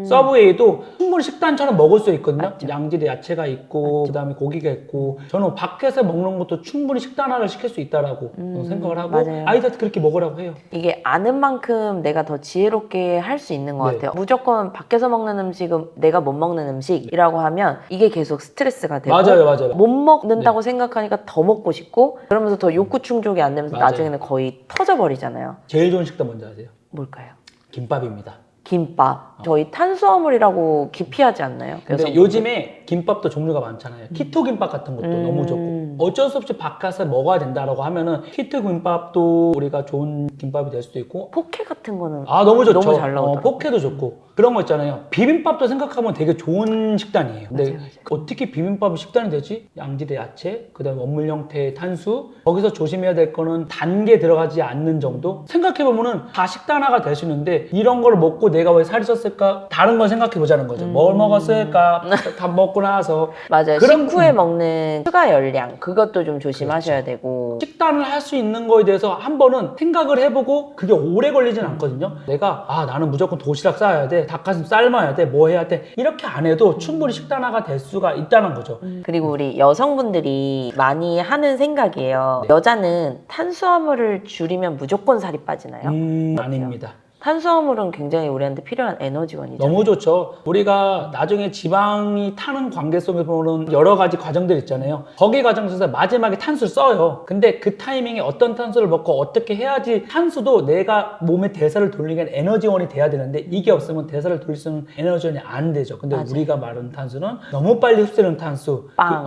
서브웨이도 충분히 식단처럼 먹을 수 있거든요. 맞죠. 양질의 야채가 있고 그다음에 고기가 있고 저는 밖에서 먹는 것도 충분히 식단화를 시킬 수 있다라고 생각을 하고 맞아요. 아이들한테 그렇게 먹으라고 해요. 이게 아는 만큼 내가 더 지혜롭게 할 수 있는 것 네. 같아요. 무조건 밖에서 먹는 음식은 내가 못 먹는 음식이라고 하면 이게 계속 스트레스가 되고 맞아요. 못 먹는다고 생각하니까 더 먹고 싶고 그러면서 더 욕구 충족이 안 되면서 맞아요. 나중에는 거의 터져버리잖아요. 제일 좋은 식단 뭔지 아세요? 뭘까요? 김밥입니다. 김밥. 저희 탄수화물이라고 기피하지 않나요? 근데 여성분들? 요즘에 김밥도 종류가 많잖아요. 키토 김밥 같은 것도 너무 좋고 어쩔 수 없이 바깥에서 먹어야 된다라고 하면은 키토 김밥도 우리가 좋은 김밥이 될 수도 있고 포케 같은 거는 너무 좋죠. 너무 잘 나오더라고요. 포케도 좋고 그런 거 있잖아요. 비빔밥도 생각하면 되게 좋은 식단이에요. 근데 맞아요. 어떻게 비빔밥이 식단이 되지? 양질의 야채, 그다음에 원물 형태의 탄수. 거기서 조심해야 될 거는 단 게 들어가지 않는 정도. 생각해 보면은 다 식단화가 되시는데 이런 걸 먹고 내가 왜 살이 쪘을까? 다른 걸 생각해 보자는 거죠. 뭘 먹었을까? 다 먹고 나서 맞아요. 그런- 식후에 먹는 추가 열량 그것도 좀 조심하셔야 되고 식단을 할 수 있는 거에 대해서 한 번은 생각을 해보고 그게 오래 걸리진 않거든요. 내가 나는 무조건 도시락 싸야 돼, 닭가슴 삶아야 돼, 뭐 해야 돼 이렇게 안 해도 충분히 식단화가 될 수가 있다는 거죠. 그리고 우리 여성분들이 많이 하는 생각이에요. 여자는 탄수화물을 줄이면 무조건 살이 빠지나요? 아닙니다. 탄수화물은 굉장히 우리한테 필요한 에너지원이죠. 너무 좋죠. 우리가 나중에 지방이 타는 관계 속에 보면 여러 가지 과정들 있잖아요. 거기 과정에서 마지막에 탄수를 써요. 근데 그 타이밍에 어떤 탄수를 먹고 어떻게 해야지 탄수도 내가 몸의 대사를 돌리는 에너지원이 돼야 되는데 이게 없으면 대사를 돌릴 수 있는 에너지원이 안 되죠. 근데 맞아요. 우리가 말하는 탄수는 너무 빨리 흡수되는 탄수, 빵,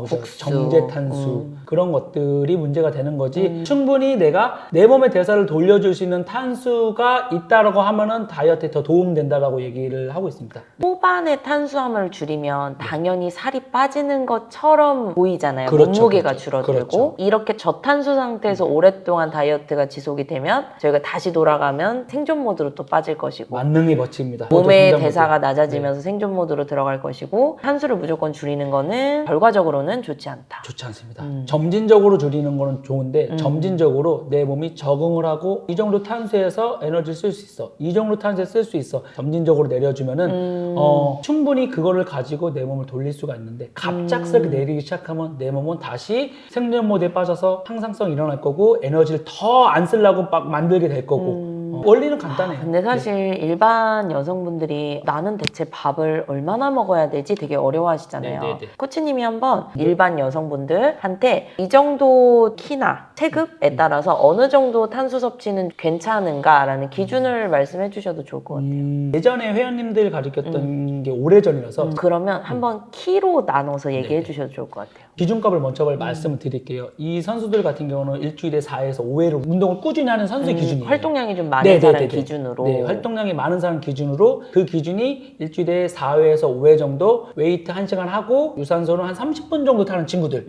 그래서 국수. 정제 탄수 그런 것들이 문제가 되는 거지. 충분히 내가 내 몸의 대사를 돌려줄 수 있는 탄수가 있다라고 하면은 다이어트에 더 도움된다라고 얘기를 하고 있습니다. 초반에 탄수화물을 줄이면 당연히 살이 빠지는 것처럼 보이잖아요. 그렇죠, 몸무게가 그렇죠. 줄어들고 그렇죠. 이렇게 저탄수 상태에서 오랫동안 다이어트가 지속이 되면 저희가 다시 돌아가면 생존 모드로 또 빠질 것이고 만능이 멋집니다. 몸의 성장 대사가 모드. 낮아지면서 생존 모드로 들어갈 것이고 탄수를 무조건 줄이는 거는 결과적으로는 좋지 않다. 좋지 않습니다. 점진적으로 줄이는 거는 좋은데 점진적으로 내 몸이 적응을 하고 이 정도 탄수에서 에너지를 쓸 수 있어. 이 정도 탄수에 쓸 수 있어. 점진적으로 내려주면은 충분히 그거를 가지고 내 몸을 돌릴 수가 있는데 갑작스럽게 내리기 시작하면 내 몸은 다시 생존 모드에 빠져서 항상성이 일어날 거고 에너지를 더 안 쓰려고 막 만들게 될 거고 원리는 간단해요. 근데 사실 일반 여성분들이 나는 대체 밥을 얼마나 먹어야 되지 되게 어려워하시잖아요. 네네네. 코치님이 한번 일반 여성분들한테 이 정도 키나 체급에 따라서 어느 정도 탄수 섭취는 괜찮은가라는 기준을 말씀해 주셔도 좋을 것 같아요. 예전에 회원님들 가르쳤던 게 오래전이라서 그러면 한번 키로 나눠서 얘기해 네네. 주셔도 좋을 것 같아요. 기준값을 먼저 말씀을 드릴게요. 이 선수들 같은 경우는 일주일에 4에서 5회로 운동을 꾸준히 하는 선수의 기준이에요. 활동량이 좀 많은 사람 기준으로. 네, 활동량이 많은 사람 기준으로 그 기준이 일주일에 4회에서 5회 정도 웨이트 1시간 하고 유산소는 한 30분 정도 타는 친구들.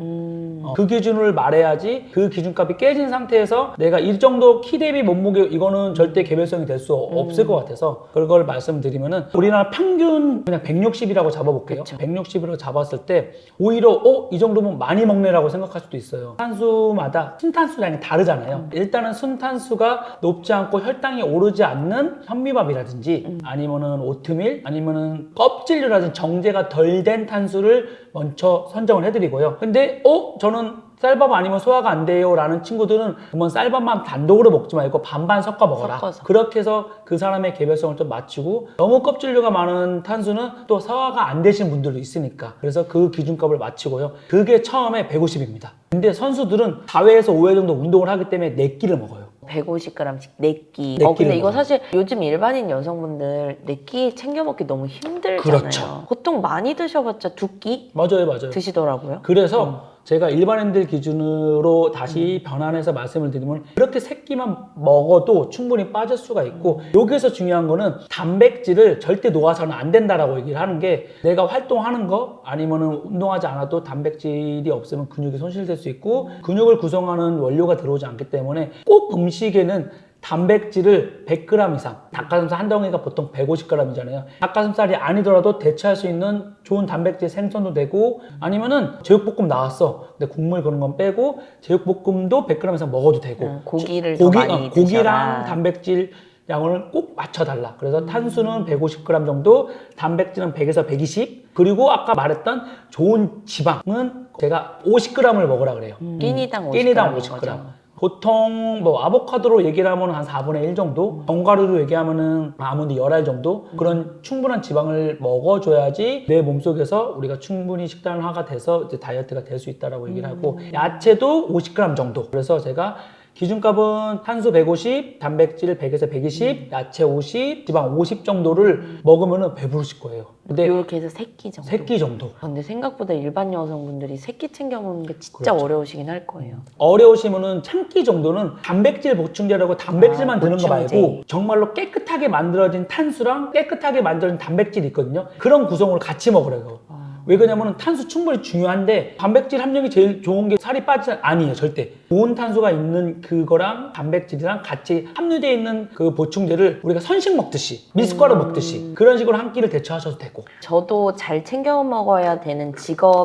그 기준을 말해야지 그 기준값이 깨진 상태에서 내가 이 정도 키 대비 몸무게 이거는 절대 개별성이 될 수 없을 것 같아서 그걸 말씀드리면은 우리나라 평균 그냥 160이라고 잡아볼게요. 그쵸. 160으로 잡았을 때 오히려 이 정도면 많이 먹네라고 생각할 수도 있어요. 탄수마다 순탄수량이 다르잖아요. 일단은 순탄수가 높지 않고 혈당이 오르지 않는 현미밥이라든지 아니면은 오트밀 아니면은 껍질류라든지 정제가 덜 된 탄수를 먼저 선정을 해드리고요. 근데 저는 쌀밥 아니면 소화가 안 돼요 라는 친구들은 그러면 쌀밥만 단독으로 먹지 말고 반반 섞어 먹어라. 섞어서. 그렇게 해서 그 사람의 개별성을 좀 맞추고 너무 껍질류가 많은 탄수는 또 소화가 안 되신 분들도 있으니까 그래서 그 기준값을 맞추고요. 그게 처음에 150입니다. 근데 선수들은 4회에서 5회 정도 운동을 하기 때문에 4끼를 먹어요. 150g씩 4끼. 네 끼를 근데 이거 먹어요. 사실 요즘 일반인 여성분들 4끼 챙겨 먹기 너무 힘들잖아요. 그렇죠. 보통 많이 드셔봤자 2끼 맞아요. 드시더라고요. 그래서 제가 일반인들 기준으로 다시 변환해서 말씀을 드리면 이렇게 새끼만 먹어도 충분히 빠질 수가 있고 여기서 중요한 거는 단백질을 절대 놓아서는 안 된다라고 얘기를 하는 게 내가 활동하는 거 아니면은 운동하지 않아도 단백질이 없으면 근육이 손실될 수 있고 근육을 구성하는 원료가 들어오지 않기 때문에 꼭 음식에는 단백질을 100g 이상, 닭가슴살 한 덩이가 보통 150g이잖아요. 닭가슴살이 아니더라도 대체할 수 있는 좋은 단백질 생선도 되고 아니면은 제육볶음 나왔어. 근데 국물 그런 건 빼고 제육볶음도 100g 이상 먹어도 되고 고기를 더 많이 드셔라. 고기랑 단백질 양을 꼭 맞춰달라. 그래서 탄수는 150g 정도, 단백질은 100에서 120, 그리고 아까 말했던 좋은 지방은 제가 50g을 먹으라 그래요. 끼니당 50g. 끼니당 50g. 보통 뭐 아보카도로 얘기를 하면 한 4분의 1 정도, 견과류로 얘기하면은 아몬드 10알 정도 그런 충분한 지방을 먹어줘야지 내 몸속에서 우리가 충분히 식단화가 돼서 이제 다이어트가 될 수 있다라고 얘기를 하고 야채도 50g 정도. 그래서 제가 기준값은 탄수 150, 단백질 100에서 120, 야채 50, 지방 50 정도를 먹으면 배부르실 거예요. 근데 이렇게 해서 3끼 정도. 3끼 정도. 근데 생각보다 일반 여성분들이 3끼 챙겨 먹는 게 진짜 그렇죠. 어려우시긴 할 거예요. 어려우시면은 한 끼 정도는 단백질 보충제라고 단백질만 드는 거 보충제. 말고 정말로 깨끗하게 만들어진 탄수랑 깨끗하게 만들어진 단백질이 있거든요. 그런 구성으로 같이 먹으래요. 왜 그러냐면 탄수 충분히 중요한데 단백질 함량이 제일 좋은 게 살이 빠지지 아니에요. 절대. 좋은 탄수가 있는 그거랑 단백질이랑 같이 함유되어 있는 그 보충제를 우리가 선식 먹듯이 미숫가루 먹듯이 그런 식으로 한 끼를 대처하셔도 되고. 저도 잘 챙겨 먹어야 되는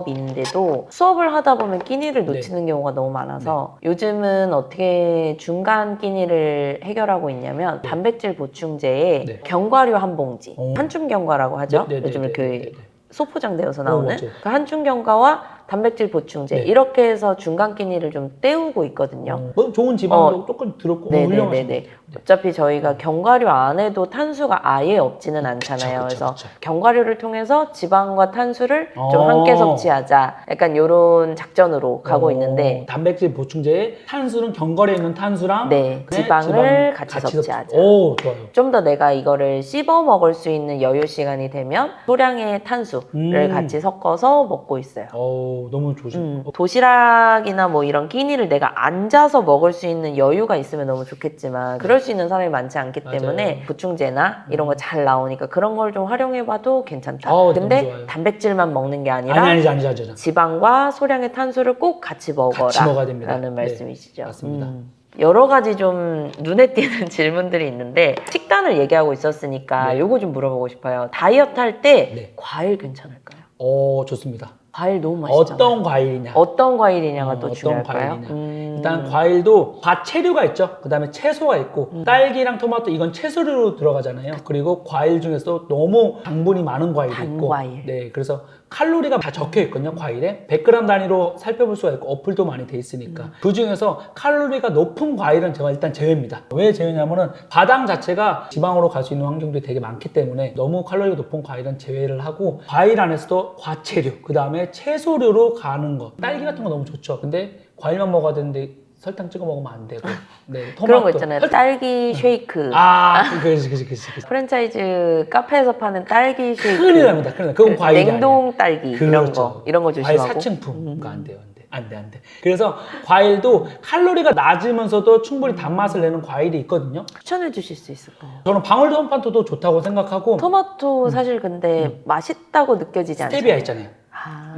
직업인데도 수업을 하다 보면 끼니를 네. 놓치는 경우가 너무 많아서 요즘은 어떻게 중간 끼니를 해결하고 있냐면 단백질 보충제에 네. 견과류 한 봉지, 한줌 견과라고 하죠. 네, 네, 요즘 네, 이렇게 네, 네, 네. 소포장되어서 나오는 맞아요. 그 한줌 견과와 단백질 보충제 네. 이렇게 해서 중간 끼니를 좀 때우고 있거든요. 뭐 좋은 지방도 조금 들었고 훌륭하신 네네네네. 것 같아요. 어차피 저희가 견과류 안에도 탄수가 아예 없지는 않잖아요. 그쵸. 그래서 견과류를 통해서 지방과 탄수를 좀 함께 어. 섭취하자. 약간 요런 작전으로 가고 있는데 단백질 보충제에 탄수는 견과류에 있는 탄수랑 네, 그다음에 지방을 같이 섭취하자. 오, 좋아요. 좀 더 내가 이거를 씹어 먹을 수 있는 여유 시간이 되면 소량의 탄수를 같이 섞어서 먹고 있어요. 너무 좋으신 도시락이나 뭐 이런 끼니를 내가 앉아서 먹을 수 있는 여유가 있으면 너무 좋겠지만 그럴 수 있는 사람이 많지 않기 맞아요. 때문에 보충제나 이런 거 잘 나오니까 그런 걸 좀 활용해봐도 괜찮다. 너무 근데 좋아요. 단백질만 먹는 게 아니라 아니죠. 지방과 소량의 탄수를 꼭 같이 먹어라 같이 먹어야 됩니다. 라는 네, 말씀이시죠. 맞습니다. 여러 가지 좀 눈에 띄는 질문들이 있는데 식단을 얘기하고 있었으니까 네. 요거 좀 물어보고 싶어요. 다이어트 할 때 네. 과일 괜찮을까요? 좋습니다. 과일 너무 맛있잖아요. 어떤 과일이냐? 어떤 과일이냐가 또 어떤 중요할까요? 과일이냐. 일단 과일도 과체류가 있죠. 그 다음에 채소가 있고 딸기랑 토마토 이건 채소류로 들어가잖아요. 그리고 과일 중에서 너무 당분이 많은 과일이 있고 단과일. 네, 그래서 칼로리가 다 적혀 있거든요, 과일에. 100g 단위로 살펴볼 수가 있고 어플도 많이 돼 있으니까. 그 중에서 칼로리가 높은 과일은 제가 일단 제외입니다. 왜 제외냐면은 바당 자체가 지방으로 갈 수 있는 환경들이 되게 많기 때문에 너무 칼로리가 높은 과일은 제외를 하고, 과일 안에서도 과채류, 그 다음에 채소류로 가는 거. 딸기 같은 거 너무 좋죠. 근데 과일만 먹어야 되는데 설탕 찍어 먹으면 안 되고. 네, 토마토. 그런 거 있잖아요. 딸기 쉐이크. 그렇지. 프랜차이즈 카페에서 파는 딸기 쉐이크. 큰일 납니다. 그건 과일이 냉동 딸기 그렇죠. 이런 거 조심하고. 과일 사칭품. 그거 안 돼요. 안 돼. 그래서 과일도 칼로리가 낮으면서도 충분히 단맛을 내는 과일이 있거든요. 추천해 주실 수 있을까요? 저는 방울토마토도 좋다고 생각하고, 토마토 사실 근데 맛있다고 느껴지지 않아요? 스테비아 있잖아요.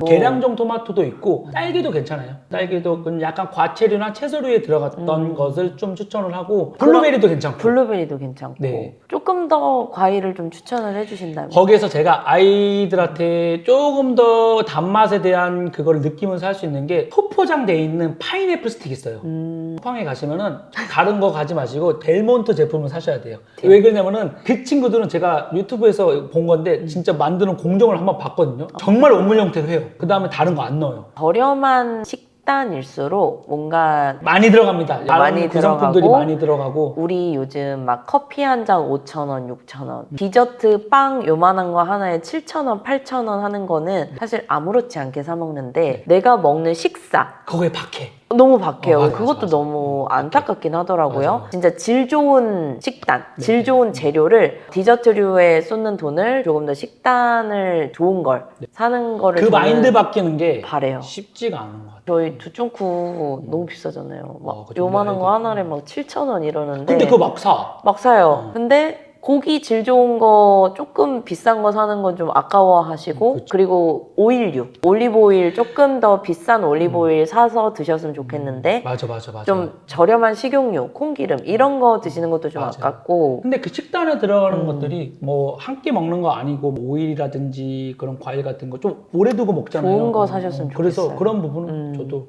계량종 토마토도 있고 딸기도 괜찮아요. 딸기도 약간 과채류나 채소류에 들어갔던 것을 좀 추천을 하고, 블루베리도 괜찮고. 블루베리도 괜찮고. 네. 조금 더 과일을 좀 추천을 해주신다면? 거기에서 제가 아이들한테 조금 더 단맛에 대한 그걸 느끼면서 할 수 있는 게, 포장되어 있는 파인애플 스틱 있어요. 쿠팡에 가시면은 다른 거 가지 마시고 델몬트 제품을 사셔야 돼요. 왜 그러냐면은 그 친구들은 제가 유튜브에서 본 건데 진짜 만드는 공정을 한번 봤거든요. 정말 원물 형태로 해요. 그 다음에 다른 거 안 넣어요. 저렴한 식단일수록 뭔가 많이 들어갑니다. 많이 구성품들이 들어가고, 많이 들어가고. 우리 요즘 막 커피 한 잔 5,000원, 6,000원, 디저트 빵 요만한 거 하나에 7,000원, 8,000원 하는 거는 사실 아무렇지 않게 사 먹는데, 내가 먹는 식사 거기에 박해. 너무 박해요. 맞아, 그것도 맞아. 너무 안타깝긴 하더라고요. 맞아. 진짜 질 좋은 식단, 질 좋은 재료를, 디저트류에 쏟는 돈을 조금 더 식단을 좋은 걸 사는 거를 그 저는 마인드 바뀌는 게 바래요. 쉽지가 않은 것 같아요. 저희 두쫑쿠 너무 비싸잖아요. 막 그쵸. 요만한 거 아이들. 하나에 막 7,000원 이러는데 근데 그거 막 사. 막 사요. 근데 고기 질 좋은 거 조금 비싼 거 사는 건 좀 아까워하시고, 그쵸. 그리고 오일류, 올리브오일 조금 더 비싼 올리브오일 사서 드셨으면 좋겠는데, 맞아. 좀 저렴한 식용유, 콩기름 이런 거 드시는 것도 좀 맞아요. 아깝고. 근데 그 식단에 들어가는 것들이 뭐 한 끼 먹는 거 아니고, 뭐 오일이라든지 그런 과일 같은 거 좀 오래 두고 먹잖아요. 좋은 거 사셨으면 그래서 좋겠어요. 그런 부분은 저도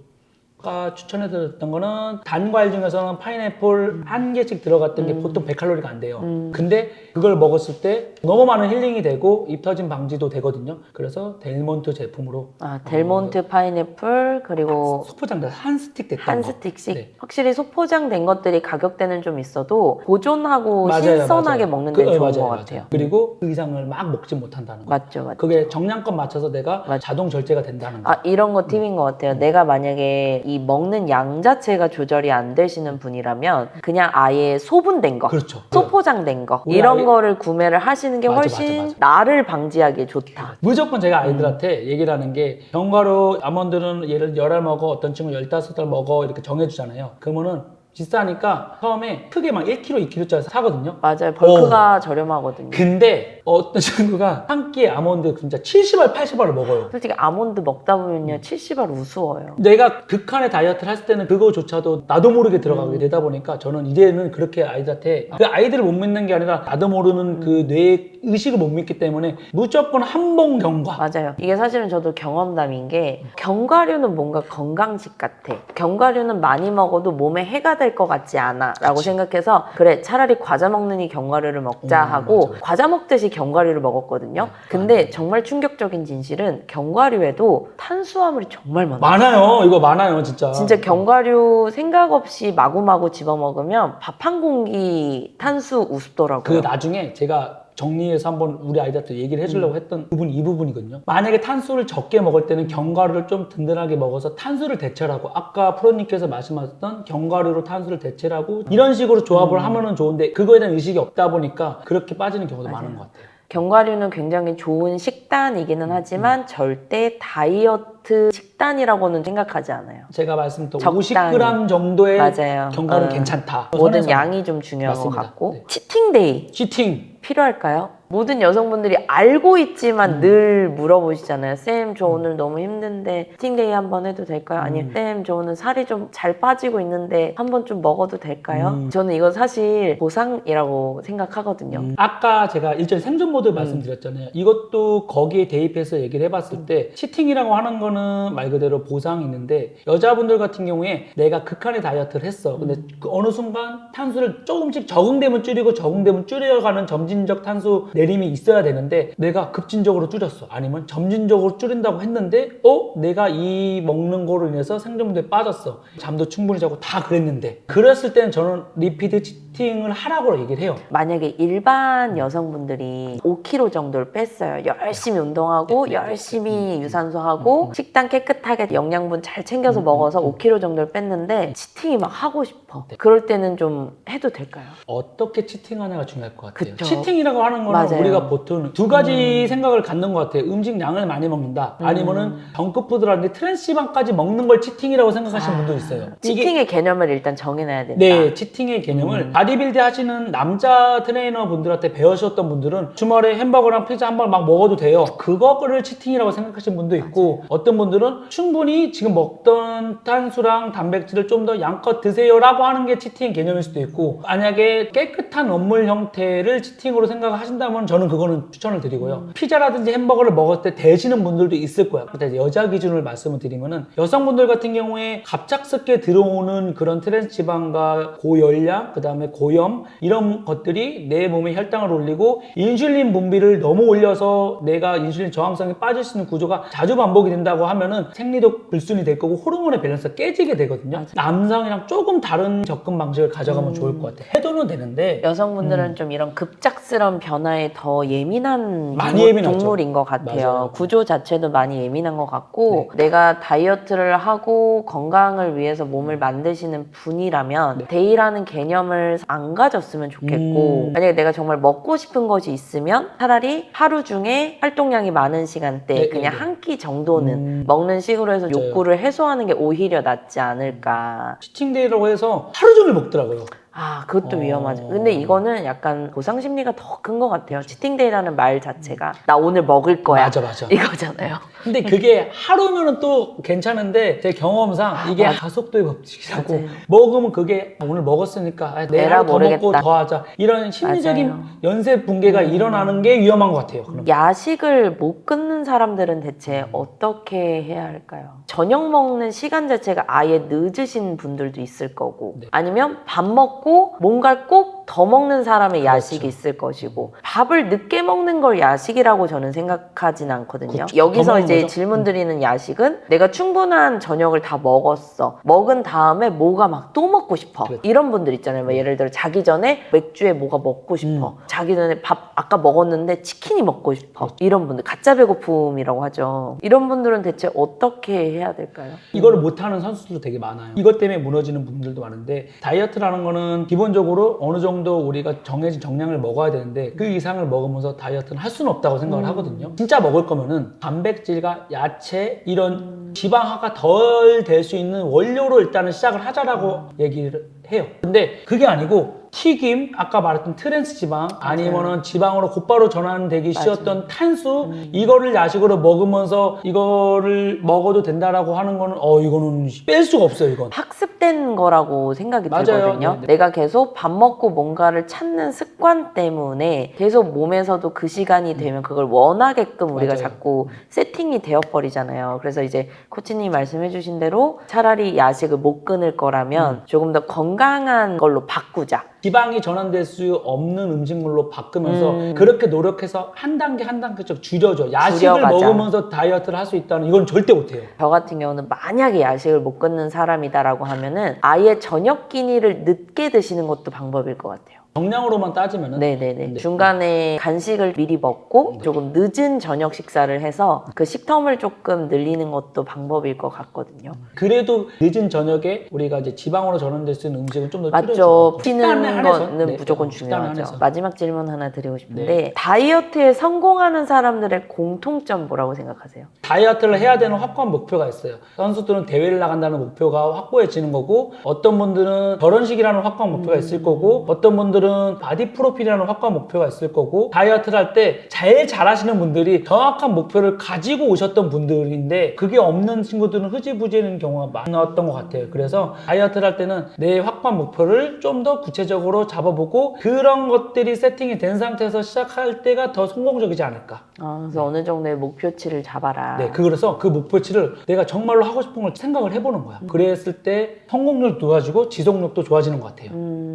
아까 추천해드렸던 거는, 단 과일 중에서는 파인애플 한 개씩 들어갔던 게 보통 100칼로리가 안 돼요. 근데 그걸 먹었을 때 너무 많은 힐링이 되고 입 터짐 방지도 되거든요. 그래서 델몬트 제품으로 델몬트 파인애플, 그리고 소포장돼 한 스틱 됐던 한 거. 스틱씩. 네. 확실히 소포장된 것들이 가격대는 좀 있어도 보존하고 맞아요, 신선하게 맞아요. 먹는 데 좋은 맞아요, 것 맞아요. 같아요. 그리고 그 이상을 막 먹지 못한다는 거. 맞죠. 그게 정량껏 맞춰서 내가 자동 절제가 된다는 거. 이런 거 팁인 것 같아요. 내가 만약에 이 먹는 양 자체가 조절이 안 되시는 분이라면 그냥 아예 소분된 거, 그렇죠. 소포장된 거, 우리 이런 아이- 거를 구매를 하시는 게 맞아, 훨씬 맞아. 나를 방지하기에 좋다. 무조건 제가 아이들한테 얘기를 하는 게, 견과류 아몬드는 얘를 10알 먹어, 어떤 친구는 15알 먹어, 이렇게 정해주잖아요. 그러면은 비싸니까 처음에 크게 막 1kg, 2kg짜리 사거든요. 맞아요. 벌크가 저렴하거든요. 근데 어떤 친구가 한 끼에 아몬드 진짜 70알, 80알을 먹어요. 솔직히 아몬드 먹다 보면요 70알 우스워요. 내가 극한의 다이어트를 했을 때는 그거조차도 나도 모르게 들어가게 되다 보니까, 저는 이제는 그렇게 아이들한테, 그 아이들을 못 믿는 게 아니라 나도 모르는 그 뇌의 의식을 못 믿기 때문에 무조건 한봉 견과. 맞아요. 이게 사실은 저도 경험담인 게, 견과류는 뭔가 건강식 같아. 견과류는 많이 먹어도 몸에 해가 될 것 같지 않아 라고 생각해서, 그래 차라리 과자 먹느니 견과류를 먹자 하고 맞아. 과자 먹듯이 견과류를 먹었거든요. 근데 정말 충격적인 진실은 견과류에도 탄수화물이 정말 많아요. 많아요. 이거 많아요, 진짜. 진짜 견과류 생각 없이 마구마구 집어먹으면 밥 한 공기 탄수 우습더라고요. 그 나중에 제가 정리해서 한번 우리 아이들한테 얘기를 해주려고 했던 부분이 이 부분이거든요. 만약에 탄수를 적게 먹을 때는 견과류를 좀 든든하게 먹어서 탄수를 대체하고, 아까 프로님께서 말씀하셨던 견과류로 탄수를 대체하고, 이런 식으로 조합을 하면은 좋은데 그거에 대한 의식이 없다 보니까 그렇게 빠지는 경우도 많은 것 같아요. 견과류는 굉장히 좋은 식단이기는 하지만 절대 다이어트 식단이라고는 생각하지 않아요. 제가 말씀드린 적당히. 50g 정도의 맞아요. 견과류는 괜찮다. 모든 선에서는. 양이 좀 중요한 맞습니다. 것 같고. 네. 치팅데이 치팅. 필요할까요? 모든 여성분들이 알고 있지만 늘 물어보시잖아요. 쌤, 저 오늘 너무 힘든데 치팅데이 한번 해도 될까요? 아니면 쌤, 저 오늘 살이 좀 잘 빠지고 있는데 한번 좀 먹어도 될까요? 저는 이건 사실 보상이라고 생각하거든요. 아까 제가 일전에 생존 모드 말씀드렸잖아요. 이것도 거기에 대입해서 얘기를 해봤을 때, 치팅이라고 하는 거는 거는 말 그대로 보상이 있는데 여자분들 같은 경우에 내가 극한의 다이어트를 했어. 근데 그 어느 순간 탄수를 조금씩 적응되면 줄이고 적응되면 줄여가는 점진적 탄수 내림이 있어야 되는데 내가 급진적으로 줄였어. 아니면 점진적으로 줄인다고 했는데 내가 이 먹는 거로 인해서 생존도에 빠졌어. 잠도 충분히 자고 다 그랬는데 그랬을 때는 저는 리피드 치팅을 하라고 얘기를 해요. 만약에 일반 여성분들이 5kg 정도를 뺐어요. 열심히 운동하고 열심히 유산소하고 식단 깨끗하게 영양분 잘 챙겨서 먹어서 5kg 정도를 뺐는데 치팅이 막 하고 싶어. 그럴 때는 좀 해도 될까요? 어떻게 치팅하냐가 중요할 것 같아요. 그쵸. 치팅이라고 하는 거는 맞아요. 우리가 보통 두 가지 생각을 갖는 것 같아요. 음식 양을 많이 먹는다. 아니면은 정크푸드라는데 트랜스지방까지 먹는 걸 치팅이라고 생각하시는 분도 있어요. 치팅의 개념을 일단 정해놔야 된다. 네, 치팅의 개념을 바디빌드 하시는 남자 트레이너 분들한테 배우셨던 분들은 주말에 햄버거랑 피자 한 번 막 먹어도 돼요. 그거를 치팅이라고 생각하시는 분도 있고 어떤 분들은 충분히 지금 먹던 탄수랑 단백질을 좀 더 양껏 드세요라고 하는 게 치팅 개념일 수도 있고 만약에 깨끗한 원물 형태를 치팅으로 생각하신다면 저는 그거는 추천을 드리고요. 피자라든지 햄버거를 먹을 때 대시는 분들도 있을 거야. 근데 여자 기준을 말씀을 드리면은 여성분들 같은 경우에 갑작스럽게 들어오는 그런 트랜스지방과 고열량, 그 다음에 고염 이런 것들이 내 몸의 혈당을 올리고 인슐린 분비를 너무 올려서 내가 인슐린 저항성이 빠질 수 있는 구조가 자주 반복이 된다고 하면은 생리도 불순이 될 거고 호르몬의 밸런스가 깨지게 되거든요. 남성이랑 조금 다른 접근 방식을 가져가면 좋을 것 같아요. 해도는 되는데 여성분들은 좀 이런 급작스러운 변화에 더 예민한 많이 예민하죠. 동물인 것 같아요. 맞아요. 구조 자체도 많이 예민한 것 같고 내가 다이어트를 하고 건강을 위해서 몸을 만드시는 분이라면 데이라는 개념을 안 가졌으면 좋겠고 만약에 내가 정말 먹고 싶은 것이 있으면 차라리 하루 중에 활동량이 많은 시간대 그냥 한 끼 정도는 먹는 식으로 해서 맞아요. 욕구를 해소하는 게 오히려 낫지 않을까. 치팅데이라고 해서 하루 종일 먹더라고요. 아, 그것도 위험하죠. 근데 이거는 약간 보상 심리가 더 큰 것 같아요. 치팅데이라는 말 자체가 나 오늘 먹을 거야. 맞아. 이거잖아요. 근데 그게 하루면은 또 괜찮은데 제 경험상 이게 가속도의 법칙이라고 맞아요. 먹으면 그게 오늘 먹었으니까 내일 에라 하루 더 모르겠다. 먹고 더 하자 이런 심리적인 맞아요. 연쇄 붕괴가 일어나는 게 위험한 것 같아요. 그럼. 야식을 못 끊는 사람들은 대체 어떻게 해야 할까요? 저녁 먹는 시간 자체가 아예 늦으신 분들도 있을 거고 아니면 밥 먹고 뭔가를 꼭 더 먹는 사람의 야식이 있을 것이고 밥을 늦게 먹는 걸 야식이라고 저는 생각하진 않거든요. 그쵸. 여기서 더 먹는 이제 거죠? 질문 드리는 야식은 내가 충분한 저녁을 다 먹었어. 먹은 다음에 뭐가 막 또 먹고 싶어. 그렇죠. 이런 분들 있잖아요. 뭐 예를 들어 자기 전에 맥주에 뭐가 먹고 싶어. 자기 전에 밥 아까 먹었는데 치킨이 먹고 싶어. 이런 분들 가짜 배고픔이라고 하죠. 이런 분들은 대체 어떻게 해야 될까요? 이거를 못하는 선수들도 되게 많아요. 이것 때문에 무너지는 분들도 많은데 다이어트라는 거는 기본적으로 어느 정도 우리가 정해진 정량을 먹어야 되는데 그 이상을 먹으면서 다이어트는 할 수는 없다고 생각을 하거든요. 진짜 먹을 거면은 단백질과 야채 이런 지방화가 덜 될 수 있는 원료로 일단은 시작을 하자라고 얘기를 해요. 근데 그게 아니고 튀김, 아까 말했던 트랜스 지방 아니면은 지방으로 곧바로 전환되기 쉬웠던 탄수 이거를 야식으로 먹으면서 이거를 먹어도 된다라고 하는 거는 이거는 뺄 수가 없어요. 이건 학습된 거라고 생각이 맞아요. 들거든요. 네네. 내가 계속 밥 먹고 뭔가를 찾는 습관 때문에 계속 몸에서도 그 시간이 되면 그걸 원하게끔 우리가 맞아요. 자꾸 세팅이 되어버리잖아요. 그래서 이제 코치님이 말씀해주신 대로 차라리 야식을 못 끊을 거라면 조금 더 건강한 걸로 바꾸자. 지방이 전환될 수 없는 음식물로 바꾸면서 그렇게 노력해서 한 단계 한 단계씩 줄여줘. 야식을 줄여가자. 먹으면서 다이어트를 할 수 있다는 이건 절대 못해요. 저 같은 경우는 만약에 야식을 못 끊는 사람이다라고 하면은 아예 저녁 끼니를 늦게 드시는 것도 방법일 것 같아요. 정량으로만 따지면은 네네네. 네. 중간에 간식을 미리 먹고 조금 늦은 저녁 식사를 해서 그 식텀을 조금 늘리는 것도 방법일 것 같거든요. 그래도 늦은 저녁에 우리가 이제 지방으로 전환될 수 있는 음식은 좀 더 맞죠. 줄여줘. 피는 거는 무조건 식단에 중요하죠. 한해서. 마지막 질문 하나 드리고 싶은데 다이어트에 성공하는 사람들의 공통점 뭐라고 생각하세요? 다이어트를 해야 되는 확고한 목표가 있어요. 선수들은 대회를 나간다는 목표가 확고해지는 거고 어떤 분들은 결혼식이라는 확고한 목표가 있을 거고 어떤 분들은 바디 프로필이라는 확고한 목표가 있을 거고 다이어트를 할 때 제일 잘하시는 분들이 정확한 목표를 가지고 오셨던 분들인데 그게 없는 친구들은 흐지부지는 경우가 많았던 것 같아요. 그래서 다이어트를 할 때는 내 확고한 목표를 좀 더 구체적으로 전략으로 잡아보고 그런 것들이 세팅이 된 상태에서 시작할 때가 더 성공적이지 않을까. 그래서 어느 정도의 목표치를 잡아라. 네, 그래서 그 목표치를 내가 정말로 하고 싶은 걸 생각을 해보는 거야. 그랬을 때 성공률도 좋아지고 지속력도 좋아지는 것 같아요.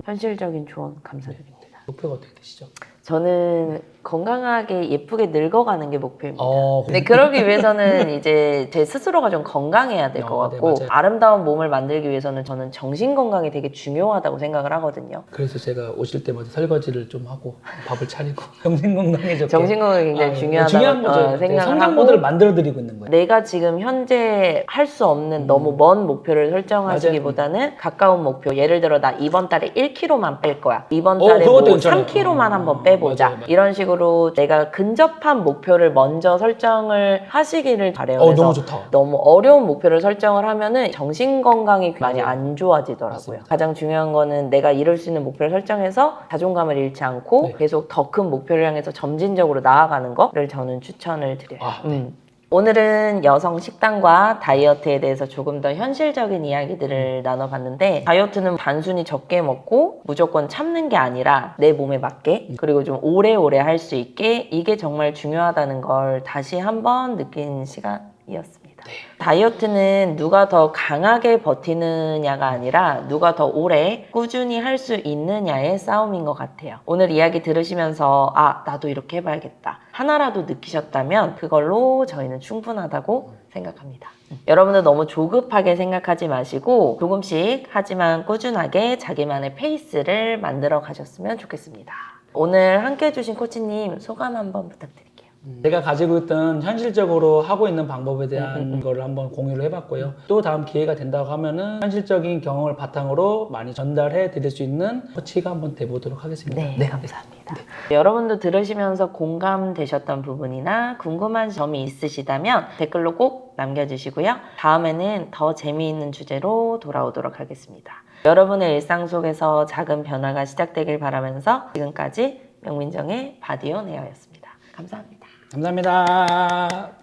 현실적인 조언 감사드립니다. 목표가 어떻게 되시죠? 저는 건강하게 예쁘게 늙어가는 게 목표입니다. 근데 그래. 그러기 위해서는 이제 제 스스로가 좀 건강해야 될 것 같고 네, 맞아요. 아름다운 몸을 만들기 위해서는 저는 정신 건강이 되게 중요하다고 생각을 하거든요. 그래서 제가 오실 때마다 설거지를 좀 하고 밥을 차리고 정신 건강에 좋게. 정신 건강이 굉장히 중요하다고 중요한 거죠. 생각을 성장 하고 모델을 만들어드리고 있는 거예요. 내가 지금 현재 할 수 없는 너무 먼 목표를 설정하시기보다는 가까운 목표, 예를 들어 나 이번 달에 1kg만 뺄 거야. 이번 달에 뭐 그것도 괜찮아요. 3kg만 한번 빼보자. 맞아요. 이런 식으로 내가 근접한 목표를 먼저 설정을 하시기를 바래요. 그래서 너무 좋다. 너무 어려운 목표를 설정을 하면은 정신 건강이 많이 안 좋아지더라고요. 맞습니다. 가장 중요한 거는 내가 이룰 수 있는 목표를 설정해서 자존감을 잃지 않고 네. 계속 더 큰 목표를 향해서 점진적으로 나아가는 거를 저는 추천을 드려요. 네. 오늘은 여성 식단과 다이어트에 대해서 조금 더 현실적인 이야기들을 나눠봤는데 다이어트는 단순히 적게 먹고 무조건 참는 게 아니라 내 몸에 맞게 그리고 좀 오래오래 할 수 있게 이게 정말 중요하다는 걸 다시 한번 느낀 시간이었습니다. 다이어트는 누가 더 강하게 버티느냐가 아니라 누가 더 오래 꾸준히 할 수 있느냐의 싸움인 것 같아요. 오늘 이야기 들으시면서 나도 이렇게 해봐야겠다 하나라도 느끼셨다면 그걸로 저희는 충분하다고 생각합니다. 여러분들 너무 조급하게 생각하지 마시고 조금씩 하지만 꾸준하게 자기만의 페이스를 만들어 가셨으면 좋겠습니다. 오늘 함께 해주신 코치님 소감 한번 부탁드릴게요. 제가 가지고 있던 현실적으로 하고 있는 방법에 대한 거를 한번 공유를 해봤고요. 또 다음 기회가 된다고 하면은 현실적인 경험을 바탕으로 많이 전달해 드릴 수 있는 코치가 한번 돼보도록 하겠습니다. 네, 감사합니다. 여러분도 들으시면서 공감되셨던 부분이나 궁금한 점이 있으시다면 댓글로 꼭 남겨주시고요. 다음에는 더 재미있는 주제로 돌아오도록 하겠습니다. 여러분의 일상 속에서 작은 변화가 시작되길 바라면서 지금까지 명민정의 바디온 에어였습니다. 감사합니다. 감사합니다.